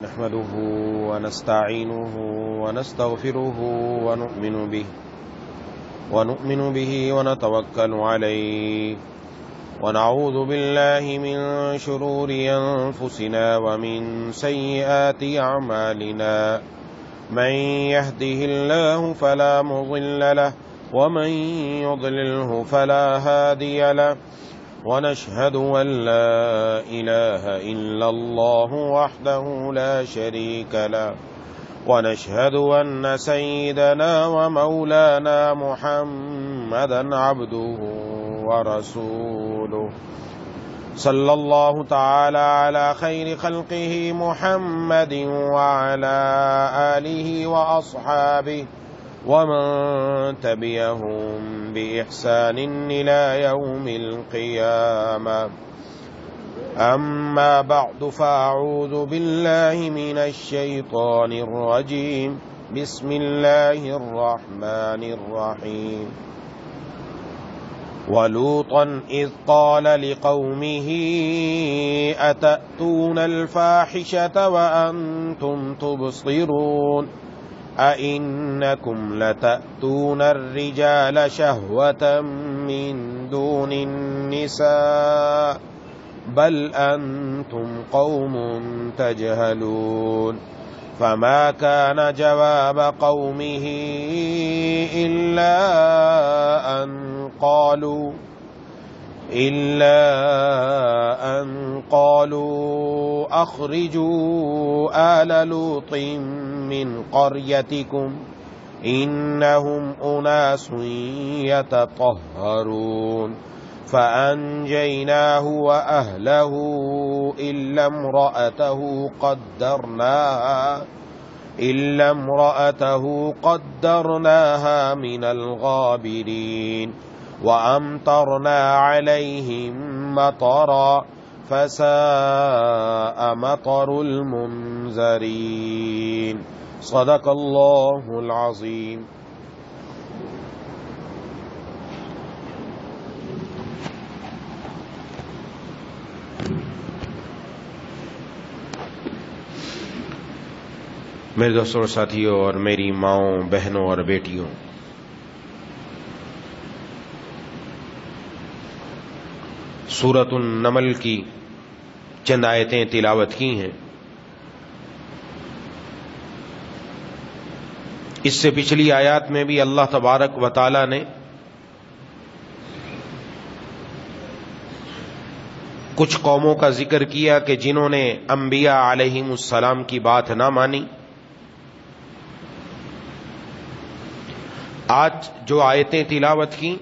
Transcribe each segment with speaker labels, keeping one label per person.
Speaker 1: نحمده ونستعينه ونستغفره ونؤمن به ونتوكل عليه ونعوذ بالله من شرور أنفسنا ومن سيئات أعمالنا من يهده الله فلا مضل له ومن يضلله فلا هادي له ونشهد أن لا إله إلا الله وحده لا شريك له ونشهد أن سيدنا ومولانا محمدا عبده ورسوله صلى الله تعالى على خير خلقه محمد وعلى آله وأصحابه ومن تبعهم بإحسان إلى يوم القيامة أما بعد فأعوذ بالله من الشيطان الرجيم بسم الله الرحمن الرحيم ولوطا إذ قال لقومه أتأتون الفاحشة وأنتم تبصرون أئنكم لتأتون الرجال شهوة من دون النساء بل أنتم قوم تجهلون فما كان جواب قومه إلا أن قالوا أخرجوا آل لوط من قريتكم إنهم أناس يتطهرون فأنجيناه وأهله إلا امرأته قدرناها من الغابرين وأمطرنا عليهم مطرا فساء مطر المنذرين صدق الله العظيم. میرے دوستوں اور ساتھیوں اور میری ماؤں بہنوں اور بیٹیوں، سورۃ النمل کی چند آیتیں تلاوت کی ہیں. اس سے پچھلی آیات میں بھی اللہ تبارک و تعالی نے کچھ قوموں کا ذکر کیا کہ جنہوں نے انبیاء علیہم السلام کی بات نہ مانی. آج جو آیتیں تلاوت کی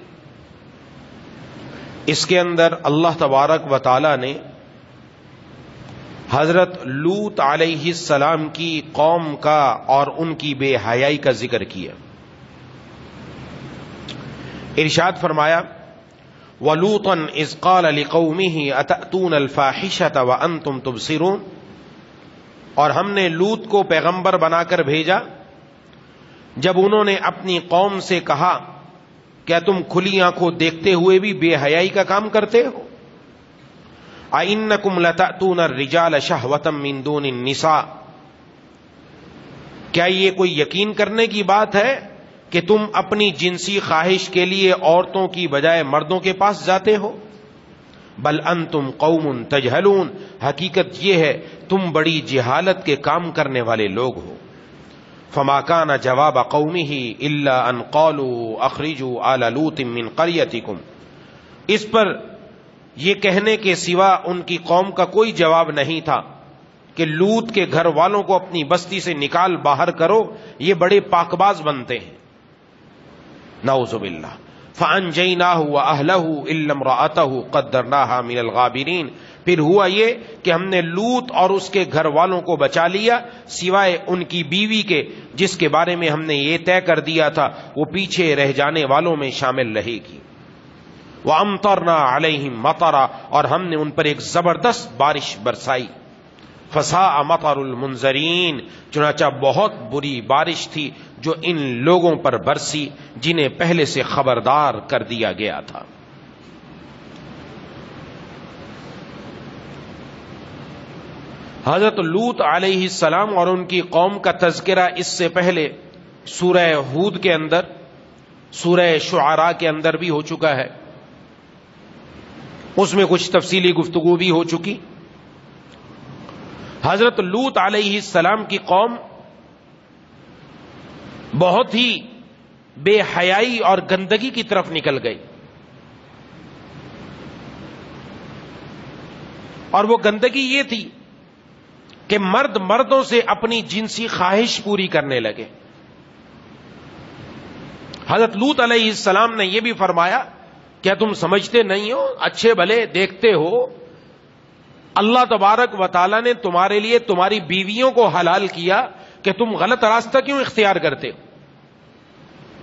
Speaker 1: اس کے اندر اللہ تبارک و تعالی نے حضرت لوط علیہ السلام کی قوم کا اور ان کی بے حیائی کا ذکر کیا. ارشاد فرمایا وَلُوطًا إِذْ قَالَ لِقَوْمِهِ أَتَأْتُونَ الْفَاحِشَةَ وَأَنْتُمْ تُبْصِرُونَ، اور ہم نے لوط کو پیغمبر بنا کر بھیجا جب انہوں نے اپنی قوم سے کہا کیا تم کھلی آنکھوں دیکھتے ہوئے بھی بے حیائی کا کام کرتے ہو؟ أَإِنَّكُمْ لَتَأْتُونَ الرِّجَالَ شَهْوَةً مِّن دُونِ النِّسَاءِ، کیا یہ کوئی یقین کرنے کی بات ہے کہ تم اپنی جنسی خواہش کے لیے عورتوں کی بجائے مردوں کے پاس جاتے ہو؟ بل انتم قوم تجہلون، حقیقت یہ ہے تم بڑی جہالت کے کام کرنے والے لوگ ہو. فما كان جواب قومه الا ان قالوا اخرجوا آل لوط من قريتكم، اس پر یہ کہنے کے سوا ان کی قوم کا کوئی جواب نہیں تھا کہ لوط کے گھر والوں کو اپنی بستی سے نکال باہر کرو، یہ بڑے پاکباز بنتے ہیں. نعوذ باللہ. فانجیناہ واہلہ الا امرأتہ قدرناها من الغابرین، پھر ہوا یہ کہ ہم نے لوط اور اس کے گھر والوں کو بچا لیا سوائے ان کی بیوی کے جس کے بارے میں ہم نے یہ طے کر دیا تھا وہ پیچھے رہ جانے والوں میں شامل رہے گی. وَأَمْطَرْنَا عَلَيْهِمْ مَطَرًا، اور ہم نے ان پر ایک زبردست بارش برسائی. فَسَاءَ مَطَرُ الْمُنذَرِينَ، چنانچہ بہت بری بارش تھی جو ان لوگوں پر برسی جنہیں پہلے سے خبردار کر دیا گیا تھا. حضرت لوط علیہ السلام اور ان کی قوم کا تذکرہ اس سے پہلے سورہ ہود کے اندر، سورہ شعراء کے اندر بھی ہو چکا ہے، اس میں کچھ تفصیلی گفتگو بھی ہو چکی۔ حضرت لوط علیہ السلام کی قوم بہت ہی بے حیائی اور گندگی کی طرف نکل گئی، اور وہ گندگی یہ تھی کہ مرد مردوں سے اپنی جنسی خواہش پوری کرنے لگے۔ حضرت لوط علیہ السلام نے یہ بھی فرمایا، کیا تم سمجھتے نہیں ہو، اچھے بھلے دیکھتے ہو، اللہ تبارک و تعالیٰ نے تمہارے لیے تمہاری بیویوں کو حلال کیا کہ تم غلط راستہ کیوں اختیار کرتے ہو؟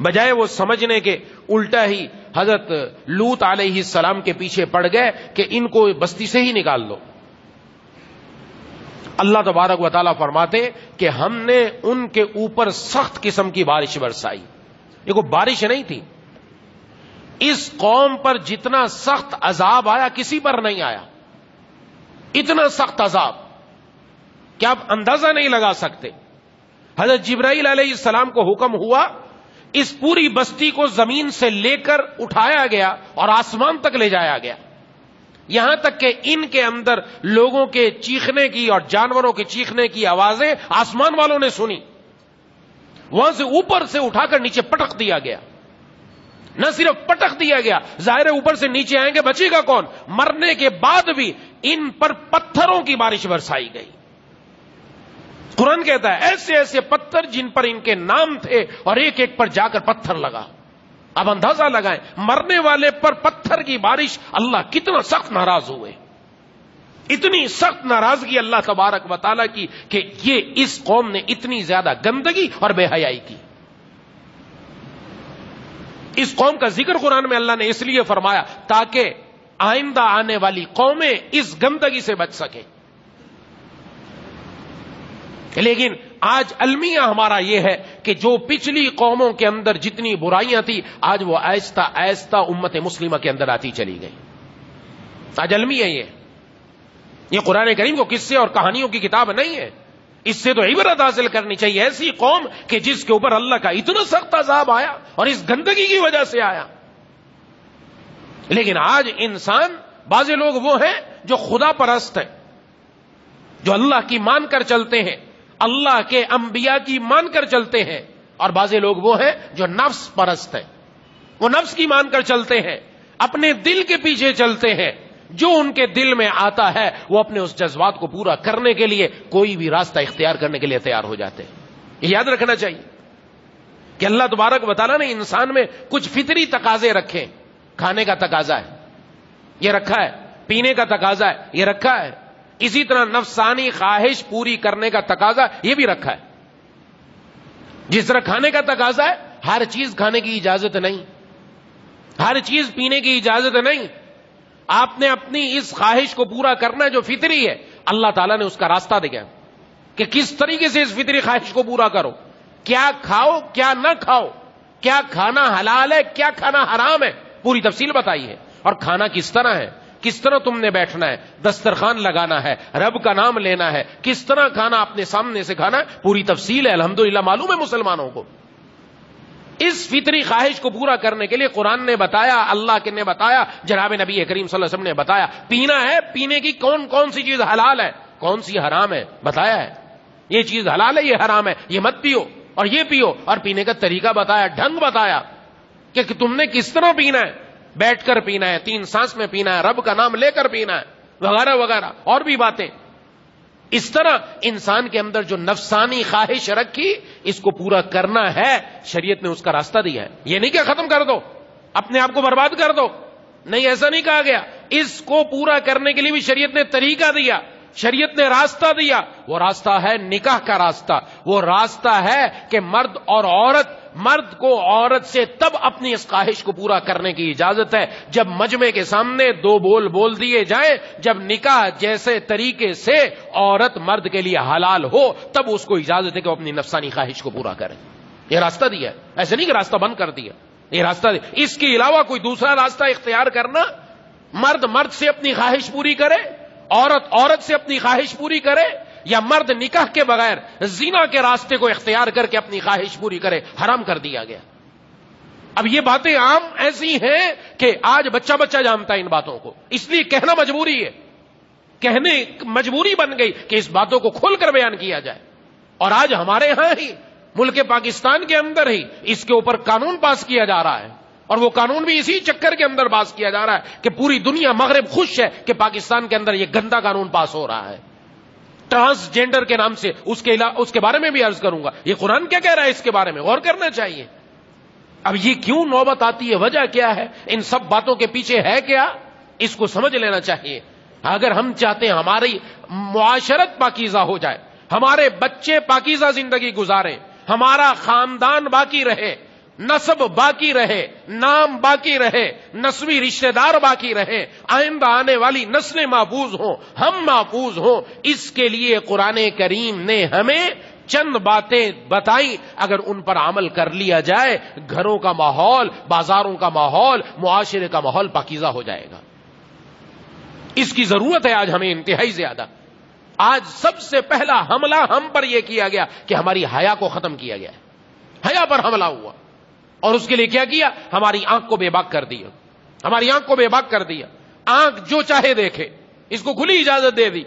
Speaker 1: بجائے وہ سمجھنے کے الٹا ہی حضرت لوط علیہ السلام کے پیچھے پڑ گئے کہ ان کو بستی سے ہی نکال دو۔ اللہ تبارک و تعالیٰ فرماتے کہ ہم نے ان کے اوپر سخت قسم کی بارش برسائی۔ یہ کوئی بارش نہیں تھی، اس قوم پر جتنا سخت عذاب آیا کسی پر نہیں آیا، اتنا سخت عذاب کہ آپ اندازہ نہیں لگا سکتے۔ حضرت جبرائیل علیہ السلام کو حکم ہوا، اس پوری بستی کو زمین سے لے کر اٹھایا گیا اور آسمان تک لے جایا گیا، یہاں تک کہ ان کے اندر لوگوں کے چیخنے کی اور جانوروں کے چیخنے کی آوازیں آسمان والوں نے سنی، وہاں سے اوپر سے اٹھا کر نیچے پٹک دیا گیا۔ نہ صرف پٹک دیا گیا، ظاہر اوپر سے نیچے آئیں گے، بچے گا کون؟ مرنے کے بعد بھی ان پر پتھروں کی بارش برسائی گئی۔ قرآن کہتا ہے ایسے ایسے پتھر جن پر ان کے نام تھے اور ایک ایک پر جا کر پتھر لگا۔ اب اندازہ لگائیں مرنے والے پر پتھر کی بارش، اللہ کتنا سخت ناراض ہوئے، اتنی سخت ناراضگی اللہ تبارک و تعالیٰ کی کہ یہ اس قوم نے اتنی زیادہ گندگی اور بے حیائی کی۔ اس قوم کا ذکر قرآن میں اللہ نے اس لیے فرمایا تاکہ آئندہ آنے والی قومیں اس گندگی سے بچ سکیں۔ لیکن آج المیہ ہمارا یہ ہے کہ جو پچھلی قوموں کے اندر جتنی برائیاں تھی، آج وہ آہستہ آہستہ امت مسلمہ کے اندر آتی چلی گئی۔ آج المیہ یہ قرآن کریم کو قصے اور کہانیوں کی کتاب نہیں ہے، اس سے تو عبرت حاصل کرنی چاہیے۔ ایسی قوم کہ جس کے اوپر اللہ کا اتنا سخت عذاب آیا اور اس گندگی کی وجہ سے آیا۔ لیکن آج انسان، بعض لوگ وہ ہیں جو خدا پرست ہیں، جو اللہ کی مان کر چلتے ہیں، اللہ کے انبیاء کی مان کر چلتے ہیں، اور بعض لوگ وہ ہیں جو نفس پرست ہیں، وہ نفس کی مان کر چلتے ہیں، اپنے دل کے پیچھے چلتے ہیں، جو ان کے دل میں آتا ہے وہ اپنے اس جذبات کو پورا کرنے کے لیے کوئی بھی راستہ اختیار کرنے کے لیے تیار ہو جاتے ہیں۔ یہ یاد رکھنا چاہیے کہ اللہ تبارک و تعالیٰ نے انسان میں کچھ فطری تقاضے رکھے۔ کھانے کا تقاضا ہے، یہ رکھا ہے، پینے کا تقاضا ہے، یہ رکھا ہے، اسی طرح نفسانی خواہش پوری کرنے کا تقاضا یہ بھی رکھا ہے۔ جس طرح کھانے کا تقاضا ہے، ہر چیز کھانے کی اجازت نہیں، ہر چیز پینے کی اجازت نہیں، آپ نے اپنی اس خواہش کو پورا کرنا ہے جو فطری ہے۔ اللہ تعالیٰ نے اس کا راستہ دیا کہ کس طریقے سے اس فطری خواہش کو پورا کرو، کیا کھاؤ کیا نہ کھاؤ، کیا کھانا حلال ہے کیا کھانا حرام ہے، پوری تفصیل بتائی ہے۔ اور کھانا کس طرح ہے، کس طرح تم نے بیٹھنا ہے، دسترخوان لگانا ہے، رب کا نام لینا ہے، کس طرح کھانا اپنے سامنے سے کھانا ہے، پوری تفصیل ہے۔ الحمدللہ معلوم ہے مسلمانوں کو۔ اس فطری خواہش کو پورا کرنے کے لیے قرآن نے بتایا، اللہ نے بتایا، جناب نبی کریم صلی اللہ علیہ وسلم نے بتایا۔ پینا ہے، پینے کی کون کون سی چیز حلال ہے، کون سی حرام ہے، بتایا ہے۔ یہ چیز حلال ہے، یہ حرام ہے، یہ مت پیو اور یہ پیو، اور پینے کا طریقہ بتایا، ڈھنگ بتایا کہ تم نے کس طرح پینا ہے، بیٹھ کر پینا ہے، 3 سانس میں پینا ہے، رب کا نام لے کر پینا ہے، وغیرہ وغیرہ اور بھی باتیں۔ اس طرح انسان کے اندر جو نفسانی خواہش رکھی، اس کو پورا کرنا ہے، شریعت نے اس کا راستہ دیا ہے۔ یہ نہیں کہ ختم کر دو، اپنے آپ کو برباد کر دو، نہیں، ایسا نہیں کہا گیا۔ اس کو پورا کرنے کے لیے بھی شریعت نے طریقہ دیا، شریعت نے راستہ دیا۔ وہ راستہ ہے نکاح کا راستہ، وہ راستہ ہے کہ مرد کو عورت سے تب اپنی اس خواہش کو پورا کرنے کی اجازت ہے جب مجمع کے سامنے 2 بول بول دیے جائیں، جب نکاح جیسے طریقے سے عورت مرد کے لیے حلال ہو، تب اس کو اجازت ہے کہ وہ اپنی نفسانی خواہش کو پورا کرے۔ یہ راستہ دیا ہے، ایسے نہیں کہ راستہ بند کر دیا، یہ راستہ دیا۔ اس کے علاوہ کوئی دوسرا راستہ اختیار کرنا، مرد سے اپنی خواہش پوری کرے، عورت سے اپنی خواہش پوری کرے، یا مرد نکاح کے بغیر زنا کے راستے کو اختیار کر کے اپنی خواہش پوری کرے، حرام کر دیا گیا۔ اب یہ باتیں عام ایسی ہیں کہ آج بچہ بچہ جانتا ہے ان باتوں کو، اس لیے کہنا مجبوری ہے، کہنے مجبوری بن گئی کہ اس باتوں کو کھول کر بیان کیا جائے۔ اور آج ہمارے ہاں ہی ملک پاکستان کے اندر ہی اس کے اوپر قانون پاس کیا جا رہا ہے، اور وہ قانون بھی اسی چکر کے اندر پاس کیا جا رہا ہے کہ پوری دنیا مغرب خوش ہے کہ پاکستان کے اندر یہ گندا قانون پاس ہو رہا ہے ٹرانسجینڈر کے نام سے۔ اس کے بارے میں بھی عرض کروں گا، یہ قرآن کیا کہہ رہا ہے اس کے بارے میں غور کرنا چاہیے۔ اب یہ کیوں نوبت آتی ہے، وجہ کیا ہے، ان سب باتوں کے پیچھے ہے کیا، اس کو سمجھ لینا چاہیے۔ اگر ہم چاہتے ہیں ہماری معاشرت پاکیزہ ہو جائے، ہمارے بچے پاکیزہ زندگی گزاریں، ہمارا خاندان باقی رہے، نسب باقی رہے، نام باقی رہے، نسبی رشتہ دار باقی رہے، آئندہ آنے والی نسلیں محفوظ ہوں، ہم محفوظ ہوں، اس کے لیے قرآن کریم نے ہمیں چند باتیں بتائیں۔ اگر ان پر عمل کر لیا جائے، گھروں کا ماحول، بازاروں کا ماحول، معاشرے کا ماحول پاکیزہ ہو جائے گا۔ اس کی ضرورت ہے آج ہمیں انتہائی زیادہ۔ آج سب سے پہلا حملہ ہم پر یہ کیا گیا کہ ہماری حیا کو ختم کیا گیا ہے، حیا پر حملہ ہوا، اور اس کے لیے کیا کیا، ہماری آنکھ کو بے باک کر دیا، ہماری آنکھ کو بے باک کر دیا۔ آنکھ جو چاہے دیکھے، اس کو کھلی اجازت دے دی،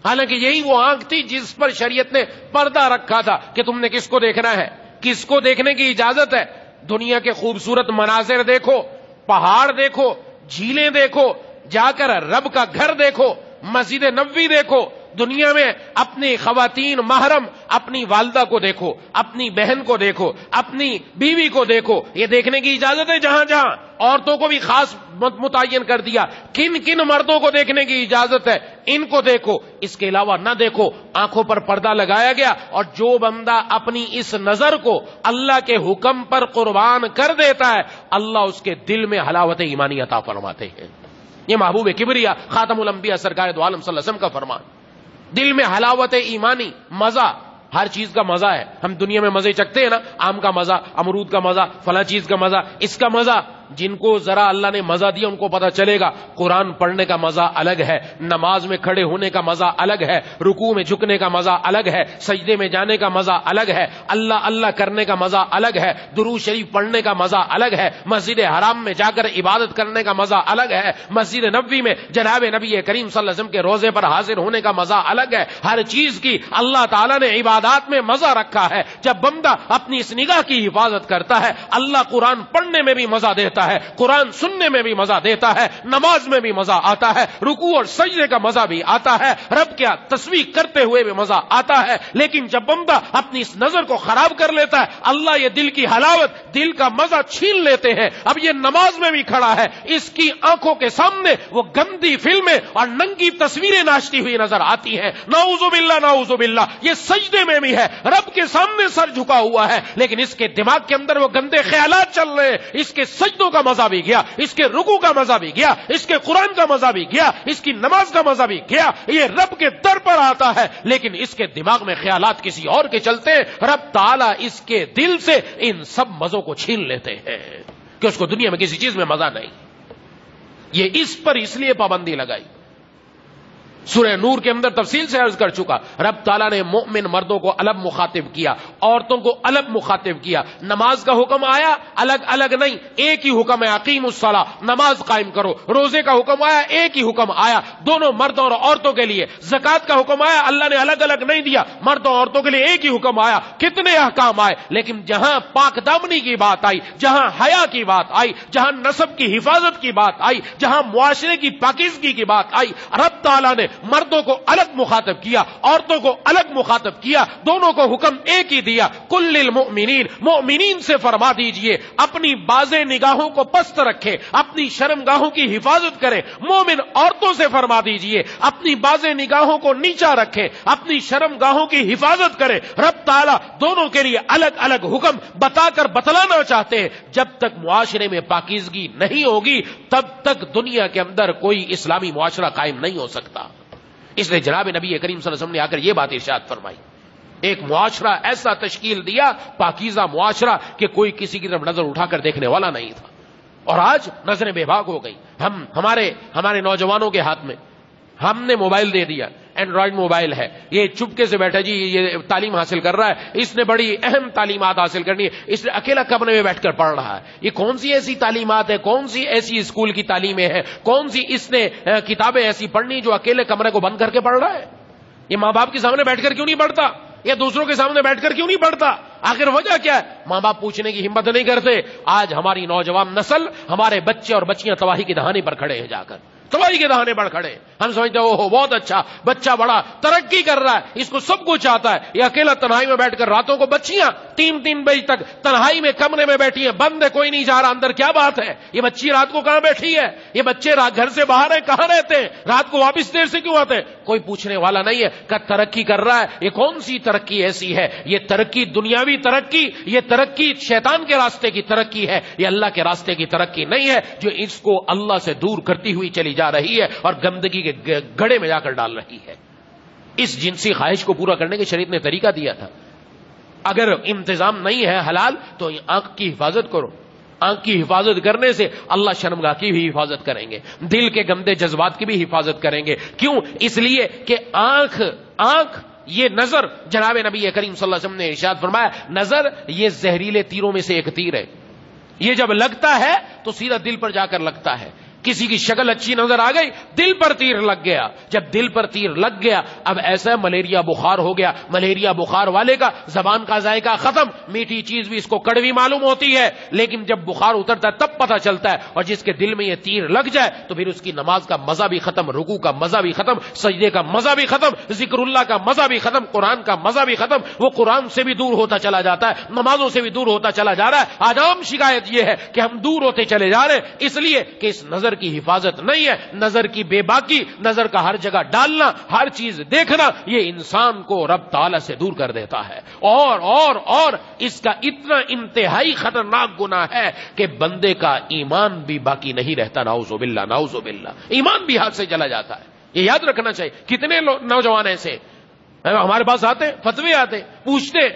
Speaker 1: حالانکہ یہی وہ آنکھ تھی جس پر شریعت نے پردہ رکھا تھا کہ تم نے کس کو دیکھنا ہے، کس کو دیکھنے کی اجازت ہے۔ دنیا کے خوبصورت مناظر دیکھو، پہاڑ دیکھو، جھیلیں دیکھو، جا کر رب کا گھر دیکھو، مسجد نبوی دیکھو، دنیا میں اپنی خواتین محرم، اپنی والدہ کو دیکھو، اپنی بہن کو دیکھو، اپنی بیوی کو دیکھو، یہ دیکھنے کی اجازت ہے جہاں جہاں۔ عورتوں کو بھی خاص متعین کر دیا، کن کن مردوں کو دیکھنے کی اجازت ہے، ان کو دیکھو، اس کے علاوہ نہ دیکھو۔ آنکھوں پر پردہ لگایا گیا، اور جو بندہ اپنی اس نظر کو اللہ کے حکم پر قربان کر دیتا ہے، اللہ اس کے دل میں حلاوت ایمانی عطا فرماتے ہیں۔ یہ محبوب کبریا خاتم الانبیاء سرکار دو عالم صلی اللہ علیہ وسلم کا فرمان۔ دل میں حلاوت ایمانی، مزہ، ہر چیز کا مزہ ہے۔ ہم دنیا میں مزے چکتے ہیں نا، آم کا مزہ، امرود کا مزہ، فلاں چیز کا مزہ، اس کا مزہ۔ جن کو ذرا اللہ نے مزہ دیا ان کو پتا چلے گا قرآن پڑھنے کا مزہ الگ ہے، نماز میں کھڑے ہونے کا مزہ الگ ہے، رکوع میں جھکنے کا مزہ الگ ہے، سجدے میں جانے کا مزہ الگ ہے، اللہ اللہ کرنے کا مزہ الگ ہے، درود شریف پڑھنے کا مزہ الگ ہے، مسجد حرام میں جا کر عبادت کرنے کا مزہ الگ ہے، مسجد نبوی میں جناب نبی کریم صلی اللہ علیہ وسلم کے روزے پر حاضر ہونے کا مزہ الگ ہے۔ ہر چیز کی اللہ تعالیٰ نے عبادات میں مزہ رکھا ہے۔ جب بندہ اپنی اس نگاہ کی حفاظت کرتا ہے، اللہ قرآن پڑھنے میں بھی مزہ دیتا ہے، قرآن سننے میں بھی مزہ دیتا ہے، نماز میں بھی مزہ آتا ہے، رکوع اور سجدے کا مزہ بھی آتا ہے، رب کیا تسبیح کرتے ہوئے بھی مزہ آتا ہے۔ لیکن جب بندہ اپنی اس نظر کو خراب کر لیتا ہے، اللہ یہ دل کی حلاوت، دل کا مزہ چھین لیتے ہیں۔ اب یہ نماز میں بھی کھڑا ہے، اس کی آنکھوں کے سامنے وہ گندی فلمیں اور ننگی تصویریں ناچتی ہوئی نظر آتی ہیں۔ نعوذ باللہ نعوذ باللہ۔ یہ سجدے میں بھی ہے، رب کے سامنے سر جھکا ہوا ہے، لیکن اس کے دماغ کے اندر وہ گندے خیالات چل رہے ہیں۔ اس کے سجدوں کا مزہ بھی گیا، اس کے رکوع کا مزہ بھی گیا، اس کے قرآن کا مزہ بھی گیا، اس کی نماز کا مزہ بھی گیا۔ یہ رب کے در پر آتا ہے، لیکن اس کے دماغ میں خیالات کسی اور کے چلتے ہیں۔ رب تعالیٰ اس کے دل سے ان سب مزوں کو چھین لیتے ہیں کہ اس کو دنیا میں کسی چیز میں مزہ نہیں۔ یہ اس پر اس لیے پابندی لگائی۔ سورہ نور کے اندر تفصیل سے عرض کر چکا، رب تعالیٰ نے مومن مردوں کو الگ مخاطب کیا، عورتوں کو الگ مخاطب کیا۔ نماز کا حکم آیا الگ الگ نہیں، ایک ہی حکم ہے، اقیم الصلاۃ، نماز قائم کرو۔ روزے کا حکم آیا ایک ہی حکم آیا، دونوں مردوں اور عورتوں کے لیے۔ زکوٰۃ کا حکم آیا، اللہ نے الگ الگ نہیں دیا، مردوں اور عورتوں کے لیے ایک ہی حکم آیا۔ کتنے احکام آئے، لیکن جہاں پاک دامنی کی بات آئی، جہاں حیا کی بات آئی، جہاں نسب کی حفاظت کی بات آئی، جہاں معاشرے کی پاکیزگی کی بات آئی، رب تعالیٰ نے مردوں کو الگ مخاطب کیا، عورتوں کو الگ مخاطب کیا، دونوں کو حکم ایک ہی دیا۔ کل للمؤمنین، مومنین سے فرما دیجئے اپنی باز نگاہوں کو پست رکھے، اپنی شرمگاہوں کی حفاظت کرے۔ مومن عورتوں سے فرما دیجئے اپنی باز نگاہوں کو نیچا رکھے، اپنی شرمگاہوں کی حفاظت کرے۔ رب تعالیٰ دونوں کے لیے الگ الگ حکم بتا کر بتلانا چاہتے ہیں۔ جب تک معاشرے میں پاکیزگی نہیں ہوگی، تب تک دنیا کے اندر کوئی اسلامی معاشرہ قائم نہیں ہو سکتا۔ اس لیے جناب نبی کریم صلی اللہ علیہ وسلم نے آ کر یہ بات ارشاد فرمائی، ایک معاشرہ ایسا تشکیل دیا، پاکیزہ معاشرہ، کہ کوئی کسی کی طرف نظر اٹھا کر دیکھنے والا نہیں تھا۔ اور آج نظریں بے باک ہو گئی۔ ہمارے نوجوانوں کے ہاتھ میں ہم نے موبائل دے دیا، اینڈرائڈ موبائل ہے، یہ چپکے سے بیٹھا جی یہ تعلیم حاصل کر رہا ہے، اس نے بڑی اہم تعلیمات حاصل کرنی ہے، اس نے اکیلا کمرے میں بیٹھ کر پڑھ رہا ہے. یہ کون سی ایسی تعلیمات ہے، کون سی ایسی اسکول کی تعلیمیں ہیں، کون سی اس نے کتابیں ایسی پڑھنی جو اکیلے کمرے کو بند کر کے پڑھ رہا ہے؟ یہ ماں باپ کے سامنے بیٹھ کر کیوں نہیں پڑھتا، یا دوسروں کے سامنے بیٹھ کر کیوں نہیں پڑھتا؟ آخر وجہ کیا ہے؟ ماں باپ پوچھنے کی ہمت نہیں کرتے. آج ہماری نوجوان نسل، ہمارے بچے اور بچیاں تباہی کے دہانے پر کھڑے ہیں، جا کر تباہی کے دہانے پر کھڑے. ہم سمجھتے ہیں وہ بہت اچھا بچہ، بڑا ترقی کر رہا ہے، اس کو سب کچھ آتا ہے. یہ اکیلا تنہائی میں بیٹھ کر راتوں کو بچیاں 3 بجے تک تنہائی میں کمرے میں بیٹھی ہیں، بند ہے، کوئی نہیں جا رہا اندر. کیا بات ہے؟ یہ بچی رات کو کہاں بیٹھی ہے؟ یہ بچے گھر سے باہر ہیں، کہاں رہتے ہیں؟ رات کو واپس دیر سے کیوں آتے ہیں؟ کوئی پوچھنے والا نہیں ہے. کہ ترقی کر رہا ہے. یہ کون سی ترقی ایسی ہے؟ یہ ترقی دنیاوی ترقی، یہ ترقی شیطان کے راستے کی ترقی ہے، یہ اللہ کے راستے کی ترقی نہیں ہے، جو اس کو اللہ سے دور کرتی ہوئی چلی جا رہی ہے اور گندگی کے گڑھے میں جا کر ڈال رہی ہے. اس جنسی خواہش کو پورا کرنے کے شریعت نے طریقہ دیا تھا. اگر انتظام نہیں ہے حلال تو آنکھ کی حفاظت کرو. آنکھ کی حفاظت کرنے سے اللہ شرمگاہ کی بھی حفاظت کریں گے، دل کے گندے جذبات کی بھی حفاظت کریں گے. کیوں؟ اس لیے کہ آنکھ یہ نظر، جناب نبی کریم صلی اللہ علیہ وسلم نے ارشاد فرمایا نظر یہ زہریلے تیروں میں سے ایک تیر ہے. یہ جب لگتا ہے تو سیدھا دل پر جا کر لگتا ہے. کسی کی شکل اچھی نظر آ گئی، دل پر تیر لگ گیا. جب دل پر تیر لگ گیا اب ایسا ملیریا بخار ہو گیا. ملیریا بخار والے کا زبان کا ذائقہ ختم، میٹھی چیز بھی اس کو کڑوی معلوم ہوتی ہے، لیکن جب بخار اترتا ہے تب پتہ چلتا ہے. اور جس کے دل میں یہ تیر لگ جائے تو پھر اس کی نماز کا مزہ بھی ختم، رکوع کا مزہ بھی ختم، سجدے کا مزہ بھی ختم، ذکر اللہ کا مزہ بھی ختم، قرآن کا مزہ بھی ختم. وہ قرآن سے بھی دور ہوتا چلا جاتا ہے، نمازوں سے بھی دور ہوتا چلا جا رہا ہے. آج عام شکایت یہ ہے کہ ہم دور ہوتے چلے جا رہے ہیں، اس لیے کہ اس نظر کی حفاظت نہیں ہے. نظر کی بے باکی، نظر کا ہر جگہ ڈالنا، ہر چیز دیکھنا، یہ انسان کو رب تعالی سے دور کر دیتا ہے. اور اس کا اتنا انتہائی خطرناک گناہ ہے کہ بندے کا ایمان بھی باقی نہیں رہتا. نعوذ باللہ، نعوذ باللہ، ایمان بھی ہاتھ سے چلا جاتا ہے. یہ یاد رکھنا چاہیے. کتنے نوجوان ایسے ہمارے پاس آتے، فتوے آتے، پوچھتے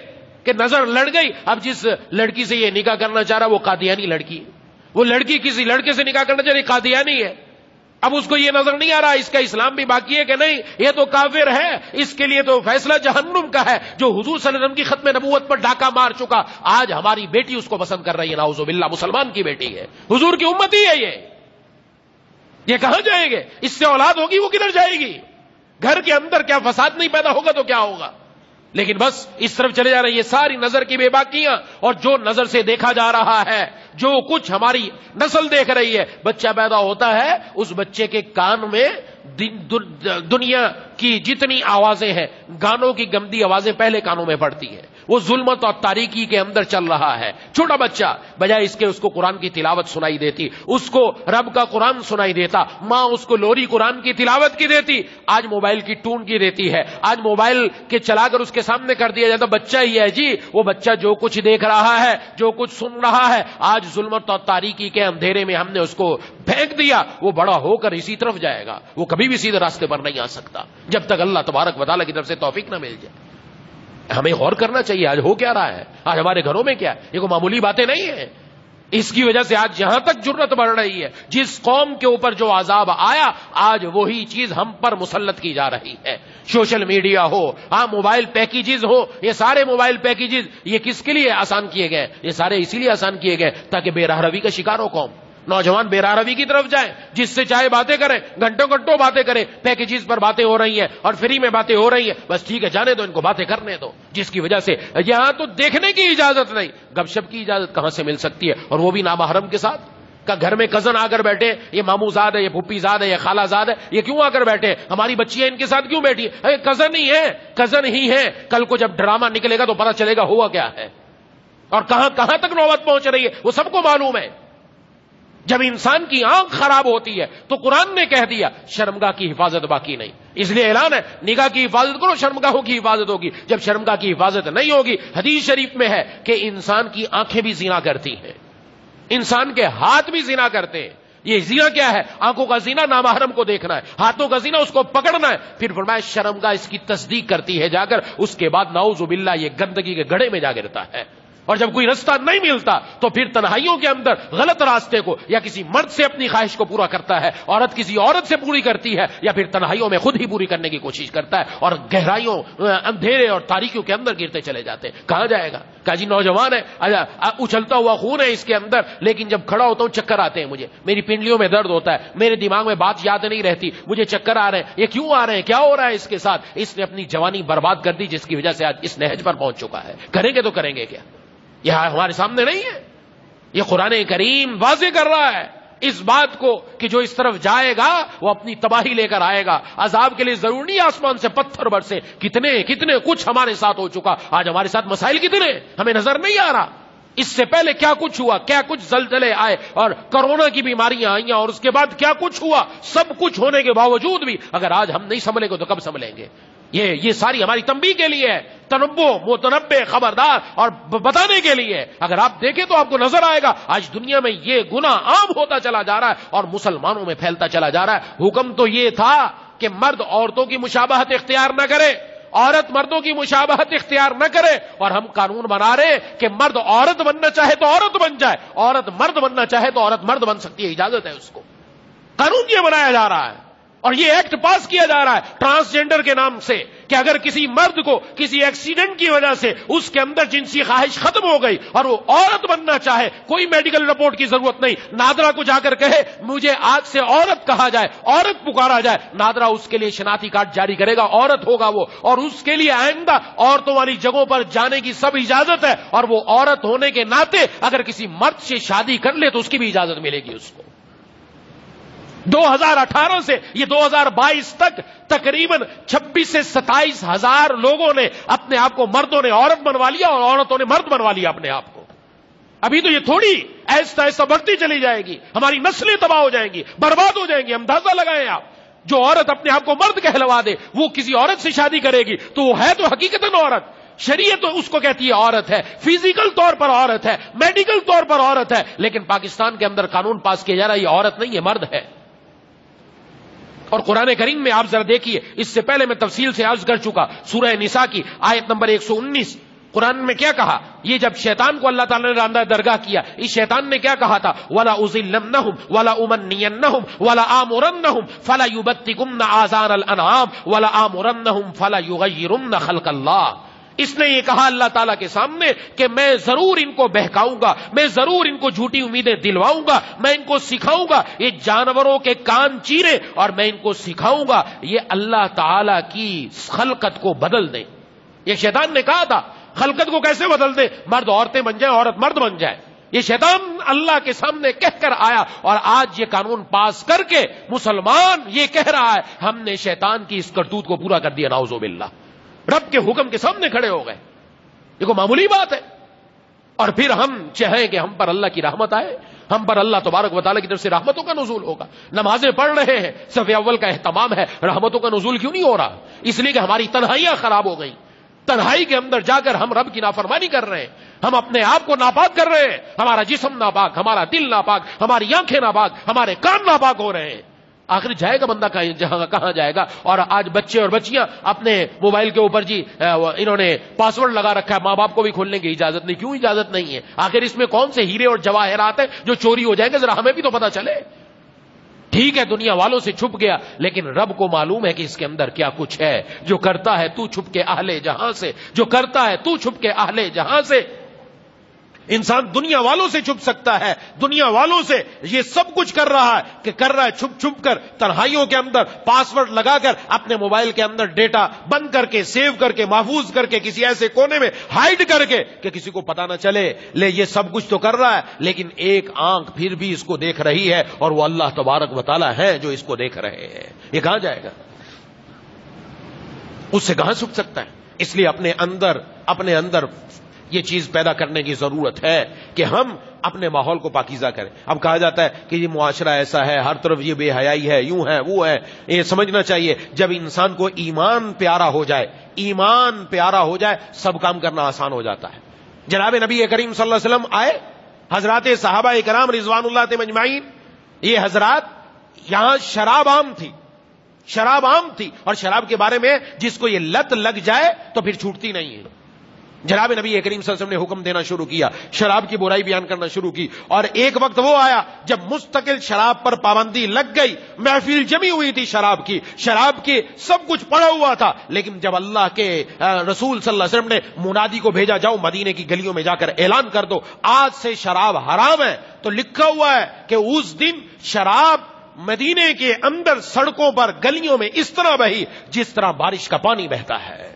Speaker 1: کہ نظر لڑ گئی. اب جس لڑکی سے یہ نکاح کرنا چاہ رہا وہ قادیانی لڑکی ہے، وہ لڑکی کسی لڑکے سے نکاح کرنا چاہ رہی قادیانی ہے. اب اس کو یہ نظر نہیں آ رہا اس کا اسلام بھی باقی ہے کہ نہیں، یہ تو کافر ہے، اس کے لیے تو فیصلہ جہنم کا ہے، جو حضور صلی اللہ علیہ وسلم کی ختم نبوت پر ڈاکہ مار چکا. آج ہماری بیٹی اس کو پسند کر رہی ہے. نعوذ باللہ، مسلمان کی بیٹی ہے، حضور کی امتی ہے. یہ کہاں جائیں گے؟ اس سے اولاد ہوگی وہ کدھر جائے گی؟ گھر کے اندر کیا فساد نہیں پیدا ہوگا تو کیا ہوگا؟ لیکن بس اس طرف چلے جا رہے ہیں. یہ ساری نظر کی بے باکیاں، اور جو نظر سے دیکھا جا رہا ہے، جو کچھ ہماری نسل دیکھ رہی ہے. بچہ پیدا ہوتا ہے، اس بچے کے کان میں دنیا کی جتنی آوازیں ہیں، گانوں کی گندی آوازیں پہلے کانوں میں پڑتی ہیں. وہ ظلمت اور تاریکی کے اندر چل رہا ہے. چھوٹا بچہ بجائے اس کے اس کو قرآن کی تلاوت سنائی دیتی، اس کو رب کا قرآن سنائی دیتا، ماں اس کو لوری قرآن کی تلاوت کی دیتی. آج موبائل کی ٹون کی دیتی ہے، آج موبائل کے چلا کر اس کے سامنے کر دیا جاتا. بچہ ہی ہے جی، وہ بچہ جو کچھ دیکھ رہا ہے، جو کچھ سن رہا ہے، آج ظلمت اور تاریکی کے اندھیرے میں ہم نے اس کو پھینک دیا. وہ بڑا ہو کر اسی طرف جائے گا، وہ کبھی بھی سیدھے راستے پر نہیں آ سکتا جب تک اللہ تبارک و تعالیٰ کی طرف سے توفیق نہ مل جائے. ہمیں غور کرنا چاہیے آج ہو کیا رہا ہے، آج ہمارے گھروں میں کیا ہے. یہ کوئی معمولی باتیں نہیں ہیں. اس کی وجہ سے آج یہاں تک جرت بڑھ رہی ہے. جس قوم کے اوپر جو عذاب آیا، آج وہی چیز ہم پر مسلط کی جا رہی ہے. سوشل میڈیا ہو، موبائل پیکیجز ہو، یہ سارے موبائل پیکیجز یہ کس کے لیے آسان کیے گئے؟ یہ سارے اسی لیے آسان کیے گئے تاکہ بے راہ روی کا شکار ہو قوم. نوجوان بے راہ روی کی طرف جائیں، جس سے چاہے باتیں کریں، گھنٹوں گھنٹوں باتیں کریں. پیکیجز پر باتیں ہو رہی ہیں اور فری میں باتیں ہو رہی ہیں. بس ٹھیک ہے، جانے دو ان کو، باتیں کرنے دو. جس کی وجہ سے یہاں تو دیکھنے کی اجازت نہیں، گپ شپ کی اجازت کہاں سے مل سکتی ہے؟ اور وہ بھی نامحرم کے ساتھ. کا گھر میں کزن آ کر بیٹھے، یہ ماموں زاد ہے، یہ پھوپھی زاد ہے، یہ خالہ زاد ہے، یہ کیوں آ کر بیٹھے؟ ہماری بچیاں ان کے ساتھ کیوں بیٹھی؟ کزن ہی ہے، کزن ہی ہے. کل کو جب ڈرامہ نکلے گا تو پتہ چلے گا ہوا کیا ہے اور کہاں کہاں تک نوبت پہنچ رہی ہے، وہ سب کو معلوم ہے. جب انسان کی آنکھ خراب ہوتی ہے تو قرآن نے کہہ دیا شرمگاہ کی حفاظت باقی نہیں. اس لیے اعلان ہے نگاہ کی حفاظت کرو، شرمگاہوں کی حفاظت ہوگی. جب شرمگاہ کی حفاظت نہیں ہوگی، حدیث شریف میں ہے کہ انسان کی آنکھیں بھی زنا کرتی ہیں، انسان کے ہاتھ بھی زنا کرتے ہیں. یہ زنا کیا ہے؟ آنکھوں کا زنا نامحرم کو دیکھنا ہے، ہاتھوں کا زنا اس کو پکڑنا ہے. پھر فرمایا شرمگاہ اس کی تصدیق کرتی ہے جا کر، اس کے بعد نعوذ باللہ یہ گندگی کے گڑھے میں جا گرتا ہے.
Speaker 2: اور جب کوئی راستہ نہیں ملتا تو پھر تنہائیوں کے اندر غلط راستے کو یا کسی مرد سے اپنی خواہش کو پورا کرتا ہے، عورت کسی عورت سے پوری کرتی ہے، یا پھر تنہائیوں میں خود ہی پوری کرنے کی کوشش کرتا ہے اور گہرائیوں اندھیرے اور تاریکیوں کے اندر گرتے چلے جاتے ہیں. کہاں جائے گا؟ کہا جی نوجوان ہے، اچھلتا ہوا خون ہے اس کے اندر، لیکن جب کھڑا ہوتا ہوں چکر آتے ہیں، مجھے میری پنڈلیوں میں درد ہوتا ہے، میرے دماغ میں بات یاد نہیں رہتی، مجھے چکر آ رہے ہیں. یہ کیوں آ رہے ہیں؟ کیا ہو رہا ہے اس کے ساتھ؟ اس نے اپنی جوانی برباد کر دی، جس کی وجہ سے آج اس نہج پر پہنچ چکا ہے. کریں گے تو کریں گے کیا؟ یہ ہمارے سامنے نہیں ہے. یہ قرآن کریم واضح کر رہا ہے اس بات کو کہ جو اس طرف جائے گا وہ اپنی تباہی لے کر آئے گا. عذاب کے لیے ضرور نہیں آسمان سے پتھر برسے. کتنے کچھ ہمارے ساتھ ہو چکا. آج ہمارے ساتھ مسائل کتنے ہمیں نظر نہیں آ رہا. اس سے پہلے کیا کچھ ہوا، کیا کچھ زلزلے آئے اور کرونا کی بیماریاں آئیں، اور اس کے بعد کیا کچھ ہوا. سب کچھ ہونے کے باوجود بھی اگر آج ہم نہیں سنبھلیں گے تو کب سنبھلیں گے؟ یہ ساری ہماری تنبیہ کے لیے ہے، تنبو متنبع خبردار اور بتانے کے لیے. اگر آپ دیکھیں تو آپ کو نظر آئے گا آج دنیا میں یہ گناہ عام ہوتا چلا جا رہا ہے اور مسلمانوں میں پھیلتا چلا جا رہا ہے. حکم تو یہ تھا کہ مرد عورتوں کی مشابہت اختیار نہ کرے، عورت مردوں کی مشابہت اختیار نہ کرے، اور ہم قانون بنا رہے کہ مرد عورت بننا چاہے تو عورت بن جائے، عورت مرد بننا چاہے تو عورت مرد بن سکتی ہے، اجازت ہے اس کو. قانون یہ بنایا جا رہا ہے اور یہ ایکٹ پاس کیا جا رہا ہے ٹرانسجینڈر کے نام سے کہ اگر کسی مرد کو کسی ایکسیڈنٹ کی وجہ سے اس کے اندر جنسی خواہش ختم ہو گئی اور وہ عورت بننا چاہے، کوئی میڈیکل رپورٹ کی ضرورت نہیں. نادرا کو جا کر کہے مجھے آج سے عورت کہا جائے، عورت پکارا جائے، نادرا اس کے لیے شناختی کارڈ جاری کرے گا، عورت ہوگا وہ، اور اس کے لیے آئندہ عورتوں والی جگہوں پر جانے کی سب اجازت ہے. اور وہ عورت ہونے کے ناطے اگر کسی مرد سے شادی کر لے تو اس کی بھی اجازت ملے گی اس کو. 2018 سے یہ 2022 تک تقریباً 26 سے 27 ہزار لوگوں نے اپنے آپ کو، مردوں نے عورت بنوا لیا اور عورتوں نے مرد بنوا لیا اپنے آپ کو. ابھی تو یہ تھوڑی ایسا ایسا بڑھتی چلی جائے گی، ہماری نسلیں تباہ ہو جائیں گی، برباد ہو جائیں گی. اندازہ لگائیں آپ، جو عورت اپنے آپ کو مرد کہلوا دے وہ کسی عورت سے شادی کرے گی تو وہ ہے تو حقیقتاً عورت. شریعت تو اس کو کہتی ہے عورت ہے، فزیکل طور پر عورت ہے، میڈیکل طور پر عورت ہے، لیکن پاکستان کے اندر قانون پاس کیا جا رہا ہے یہ عورت نہیں ہے، مرد ہے. اور قرآن کریم میں آپ ذرا دیکھیے، اس سے پہلے میں تفصیل سے عرض کر چکا، سورہ نساء کی آیت نمبر 119 قرآن میں کیا کہا. یہ جب شیطان کو اللہ تعالیٰ نے راندہ درگاہ کیا، اس شیطان نے کیا کہا تھا؟ وَلَا أُضِلَّنَّهُمْ وَلَا أُمَنِّيَنَّهُمْ وَلَا آمُرَنَّهُمْ فَلَا يُبَتِّكُنَّ آذَانَ الْأَنْعَامِ وَلَا آمُرَنَّهُمْ فَلَا يُغَيِّرُنَّ خَلْقَ اللَّهِ. اس نے یہ کہا اللہ تعالیٰ کے سامنے کہ میں ضرور ان کو بہکاؤں گا، میں ضرور ان کو جھوٹی امیدیں دلواؤں گا، میں ان کو سکھاؤں گا یہ جانوروں کے کان چیرے، اور میں ان کو سکھاؤں گا یہ اللہ تعالیٰ کی خلقت کو بدل دیں. یہ شیطان نے کہا تھا خلقت کو کیسے بدل دیں؟ مرد عورتیں بن جائیں، عورت مرد بن جائے. یہ شیطان اللہ کے سامنے کہہ کر آیا اور آج یہ قانون پاس کر کے مسلمان یہ کہہ رہا ہے ہم نے شیطان کی اس کرتوت کو پورا کر دیا، نعوذ باللہ. رب کے حکم کے سامنے کھڑے ہو گئے. دیکھو معمولی بات ہے. اور پھر ہم چاہیں کہ ہم پر اللہ کی رحمت آئے، ہم پر اللہ تبارک و تعالیٰ کی طرف سے رحمتوں کا نزول ہوگا. نمازیں پڑھ رہے ہیں، صف اول کا اہتمام ہے، رحمتوں کا نزول کیوں نہیں ہو رہا؟ اس لیے کہ ہماری تنہائیاں خراب ہو گئیں. تنہائی کے اندر جا کر ہم رب کی نافرمانی کر رہے ہیں، ہم اپنے آپ کو ناپاک کر رہے ہیں. ہمارا جسم ناپاک، ہمارا دل ناپاک، ہماری آنکھیں ناپاک، ہمارے کان ناپاک ہو رہے ہیں. آخر جائے گا بندہ کہاں جائے گا؟ اور آج بچے اور بچیاں اپنے موبائل کے اوپر انہوں نے پاسورڈ لگا رکھا ہے، ماں باپ کو بھی کھولنے کی اجازت نہیں. کیوں اجازت نہیں ہے؟ آخر اس میں کون سے ہیرے اور جواہرات ہیں جو چوری ہو جائیں گے؟ ذرا ہمیں بھی تو پتا چلے. ٹھیک ہے دنیا والوں سے چھپ گیا، لیکن رب کو معلوم ہے کہ اس کے اندر کیا کچھ ہے. جو کرتا ہے تو چھپ کے اہل جہاں سے، جو کرتا ہے تو چھپ کے اہل جہاں سے. انسان دنیا والوں سے چھپ سکتا ہے، دنیا والوں سے یہ سب کچھ کر رہا ہے کہ کر رہا ہے چھپ چھپ کر، تنہائیوں کے اندر پاسورڈ لگا کر، اپنے موبائل کے اندر ڈیٹا بند کر کے، سیو کر کے، محفوظ کر کے، کسی ایسے کونے میں ہائیڈ کر کے کہ کسی کو پتا نہ چلے. یہ سب کچھ تو کر رہا ہے، لیکن ایک آنکھ پھر بھی اس کو دیکھ رہی ہے اور وہ اللہ تبارک و تعالیٰ ہے جو اس کو دیکھ رہے ہیں. یہ کہاں جائے گا؟ اس سے کہاں چھپ سکتا ہے؟ اس لیے اپنے اندر یہ چیز پیدا کرنے کی ضرورت ہے کہ ہم اپنے ماحول کو پاکیزہ کریں. اب کہا جاتا ہے کہ یہ معاشرہ ایسا ہے، ہر طرف یہ بے حیائی ہے، یوں ہے وہ ہے. یہ سمجھنا چاہیے جب انسان کو ایمان پیارا ہو جائے سب کام کرنا آسان ہو جاتا ہے. جناب نبی کریم صلی اللہ علیہ وسلم آئے، حضرات صحابہ کرام رضوان اللہ مجمعین، یہ حضرات یہاں شراب عام تھی اور شراب کے بارے میں جس کو یہ لت لگ جائے تو پھر چھوٹتی نہیں ہے.
Speaker 1: جناب نبی کریم صلی اللہ علیہ وسلم نے حکم دینا شروع کیا, شراب کی برائی بیان کرنا شروع کی, اور ایک وقت وہ آیا جب مستقل شراب پر پابندی لگ گئی, محفل جمی ہوئی تھی شراب کی سب کچھ پڑا ہوا تھا, لیکن جب اللہ کے رسول صلی اللہ علیہ وسلم نے منادی کو بھیجا, جاؤ مدینے کی گلیوں میں جا کر اعلان کر دو آج سے شراب حرام ہے, تو لکھا ہوا ہے کہ اس دن شراب مدینے کے اندر سڑکوں پر گلیوں میں اس طرح بہی جس طرح بارش کا پانی بہتا ہے.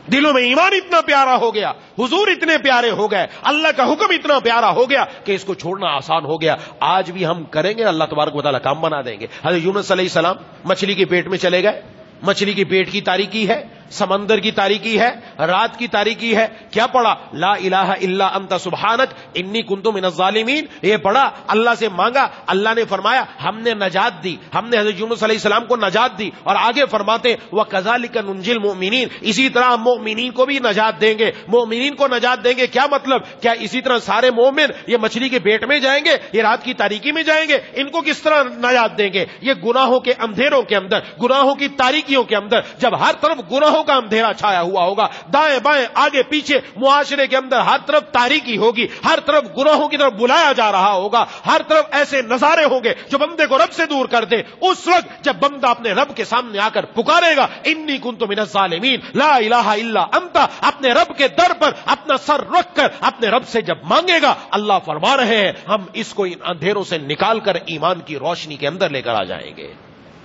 Speaker 1: دلوں میں ایمان اتنا پیارا ہو گیا, حضور اتنے پیارے ہو گئے, اللہ کا حکم اتنا پیارا ہو گیا کہ اس کو چھوڑنا آسان ہو گیا. آج بھی ہم کریں گے, اللہ تبارک و تعالیٰ کام بنا دیں گے. حضرت یونس علیہ السلام مچھلی کے پیٹ میں چلے گئے, مچھلی کی پیٹ کی تاریکی ہے, سمندر کی تاریکی ہے, رات کی تاریکی ہے, کیا پڑھا؟ لا الہ الا انت سبحانک انی کنت من الظالمین. یہ پڑھا, اللہ سے مانگا, اللہ نے فرمایا ہم نے نجات دی, ہم نے حضرت یونس علیہ السلام کو نجات دی. اور آگے فرماتے وَكَذَلِكَ نُنْجِي الْمُؤْمِنِينَ, اسی طرح ہم مومنین کو بھی نجات دیں گے. مومنین کو نجات دیں گے کیا مطلب؟ کیا اسی طرح سارے مومن یہ مچھلی کے پیٹ میں جائیں گے, یہ رات کی تاریکی میں جائیں گے؟ ان کو کس طرح نجات دیں گے؟ یہ گناہوں کے اندھیروں کے اندر, گناہوں کی تاریکیوں کے اندر, جب ہر طرف گناہوں کا اندھیرا چھایا ہوا ہوگا, دائیں بائیں آگے پیچھے معاشرے کے اندر ہر طرف تاریکی ہوگی, ہر طرف گناہوں کی طرف بلایا جا رہا ہوگا, ہر طرف ایسے نظارے ہوں گے جو بندے کو رب سے دور کر دے. اس وقت جب بندہ اپنے رب کے سامنے آ کر پکارے گا انی کنت من الظالمین لا الہ الا انت, اپنے رب کے در پر اپنا سر رکھ کر اپنے رب سے جب مانگے گا, اللہ فرما رہے ہیں ہم اس کو ان اندھیروں سے نکال کر ایمان کی روشنی کے اندر لے کر آ جائیں گے,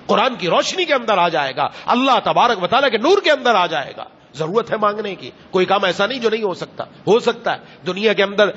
Speaker 1: قرآن کی روشنی کے اندر آ جائے گا, اللہ تبارک و تعالیٰ کے نور کے اندر آ جائے گا. ضرورت ہے مانگنے کی, کوئی کام ایسا نہیں جو نہیں ہو سکتا ہے. دنیا کے اندر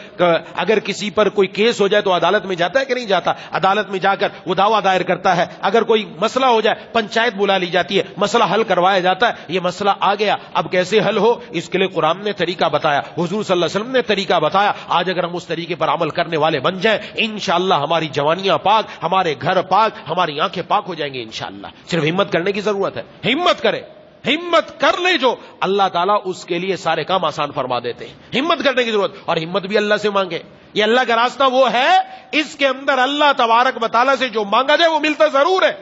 Speaker 1: اگر کسی پر کوئی کیس ہو جائے تو عدالت میں جاتا ہے کہ نہیں جاتا؟ عدالت میں جا کر وہ دعویٰ دائر کرتا ہے. اگر کوئی مسئلہ ہو جائے پنچایت بلا لی جاتی ہے, مسئلہ حل کروایا جاتا ہے. یہ مسئلہ آ گیا, اب کیسے حل ہو, اس کے لیے قرآن نے طریقہ بتایا, حضور صلی اللہ علیہ وسلم نے طریقہ بتایا. آج اگر ہم اس طریقے پر عمل کرنے والے بن جائیں, انشاءاللہ ہماری جوانیاں پاک, ہمارے گھر پاک, ہماری آنکھیں پاک ہو جائیں گے انشاءاللہ. صرف ہمت کرنے کی ضرورت ہے, ہمت کرے, ہمت کر لے جو, اللہ تعالیٰ اس کے لیے سارے کام آسان فرما دیتے ہیں. ہمت کرنے کی ضرورت, اور ہمت بھی اللہ سے مانگے. یہ اللہ کا راستہ وہ ہے, اس کے اندر اللہ تبارک و تعالیٰ سے جو مانگا جائے وہ ملتا ضرور ہے.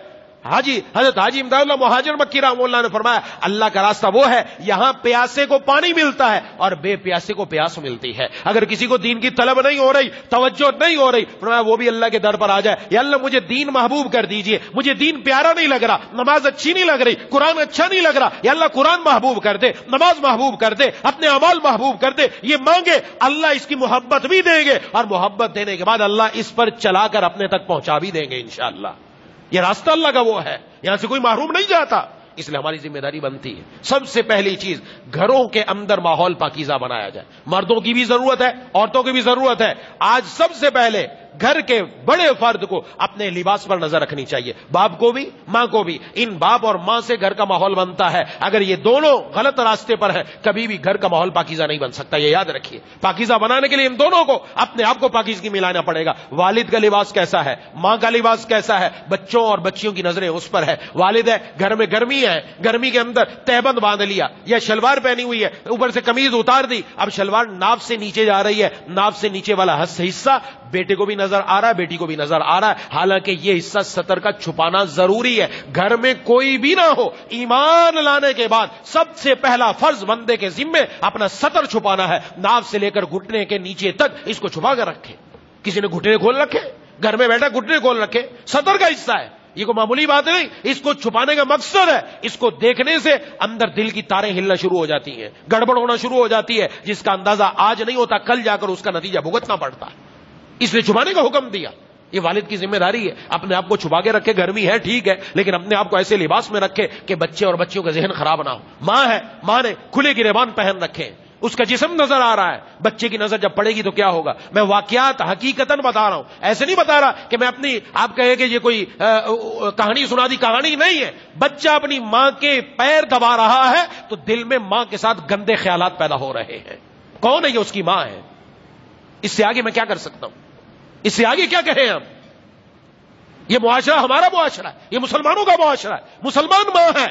Speaker 1: حضرت حاجی امداد اللہ مہاجر مکی رحمہ اللہ نے فرمایا اللہ کا راستہ وہ ہے یہاں پیاسے کو پانی ملتا ہے اور بے پیاسے کو پیاس ملتی ہے. اگر کسی کو دین کی طلب نہیں ہو رہی, توجہ نہیں ہو رہی, فرمایا وہ بھی اللہ کے در پر آ جائے, یا اللہ مجھے دین محبوب کر دیجئے, مجھے دین پیارا نہیں لگ رہا, نماز اچھی نہیں لگ رہی, قرآن اچھا نہیں لگ رہا, یا اللہ قرآن محبوب کر دے, نماز محبوب کر دے, اپنے اعمال محبوب کر دے. یہ مانگے, اللہ اس کی محبت بھی دیں گے, اور محبت دینے کے بعد اللہ اس پر چلا کر اپنے تک پہنچا بھی دیں گے انشاءاللہ. یہ راستہ اللہ کا وہ ہے, یہاں سے کوئی محروم نہیں جاتا. اس لیے ہماری ذمہ داری بنتی ہے سب سے پہلی چیز گھروں کے اندر ماحول پاکیزہ بنایا جائے. مردوں کی بھی ضرورت ہے, عورتوں کی بھی ضرورت ہے. آج سب سے پہلے گھر کے بڑے فرد کو اپنے لباس پر نظر رکھنی چاہیے, باپ کو بھی ماں کو بھی. ان باپ اور ماں سے گھر کا ماحول بنتا ہے. اگر یہ دونوں غلط راستے پر ہیں کبھی بھی گھر کا ماحول پاکیزہ نہیں بن سکتا, یہ یاد رکھیے. پاکیزہ بنانے کے لیے ان دونوں کو اپنے آپ کو پاکیزگی میں لانا پڑے گا. والد کا لباس کیسا ہے, ماں کا لباس کیسا ہے, بچوں اور بچیوں کی نظریں اس پر ہے. والد ہے, گھر میں گرمی ہے, گرمی کے اندر تہبند باندھ لیا یا شلوار پہنی ہوئی ہے, اوپر سے قمیض اتار دی, اب شلوار ناف سے نیچے جا رہی ہے, ناف سے نیچے والا حصہ بیٹے کو بھی نظر آ رہا ہے, بیٹی کو بھی نظر آ رہا ہے. حالانکہ یہ حصہ سطر کا چھپانا ضروری ہے. گھر میں کوئی بھی نہ ہو, ایمان لانے کے بعد سب سے پہلا فرض بندے کے ذمے اپنا سطر چھپانا ہے. ناف سے لے کر گھٹنے کے نیچے تک اس کو چھپا کر رکھے. کسی نے گھٹنے کھول رکھے, گھر میں بیٹھا گھٹنے کھول رکھے, سطر کا حصہ ہے, یہ کوئی معمولی بات نہیں. اس کو چھپانے کا مقصد ہے, اس کو دیکھنے سے اندر دل کی تاریں ہلنا شروع ہو جاتی ہیں, گڑبڑ ہونا شروع ہو جاتی ہے, جس کا اندازہ آج نہیں ہوتا کل جا کر اس کا نتیجہ بھگتنا پڑتا ہے. اس لیے چھپانے کا حکم دیا. یہ والد کی ذمہ داری ہے, اپنے آپ کو چھپا کے رکھے. گرمی ہے ٹھیک ہے, لیکن اپنے آپ کو ایسے لباس میں رکھے کہ بچے اور بچیوں کا ذہن خراب نہ ہو. ماں ہے, ماں نے کھلے گریبان پہن رکھے, اس کا جسم نظر آ رہا ہے, بچے کی نظر جب پڑے گی تو کیا ہوگا. میں واقعات حقیقتاً بتا رہا ہوں, ایسے نہیں بتا رہا کہ میں اپنی آپ کہے کہ یہ کوئی کہانی سنا دی, کہانی نہیں ہے. بچہ اپنی ماں کے پیر دبا رہا ہے تو دل میں ماں کے ساتھ گندے خیالات پیدا ہو رہے ہیں. کون ہے یہ؟ اس کی ماں ہے. اس سے آگے میں کیا کر سکتا ہوں, اس سے آگے کیا کہیں ہم. یہ معاشرہ ہمارا معاشرہ ہے, یہ مسلمانوں کا معاشرہ ہے. مسلمان ماں ہے,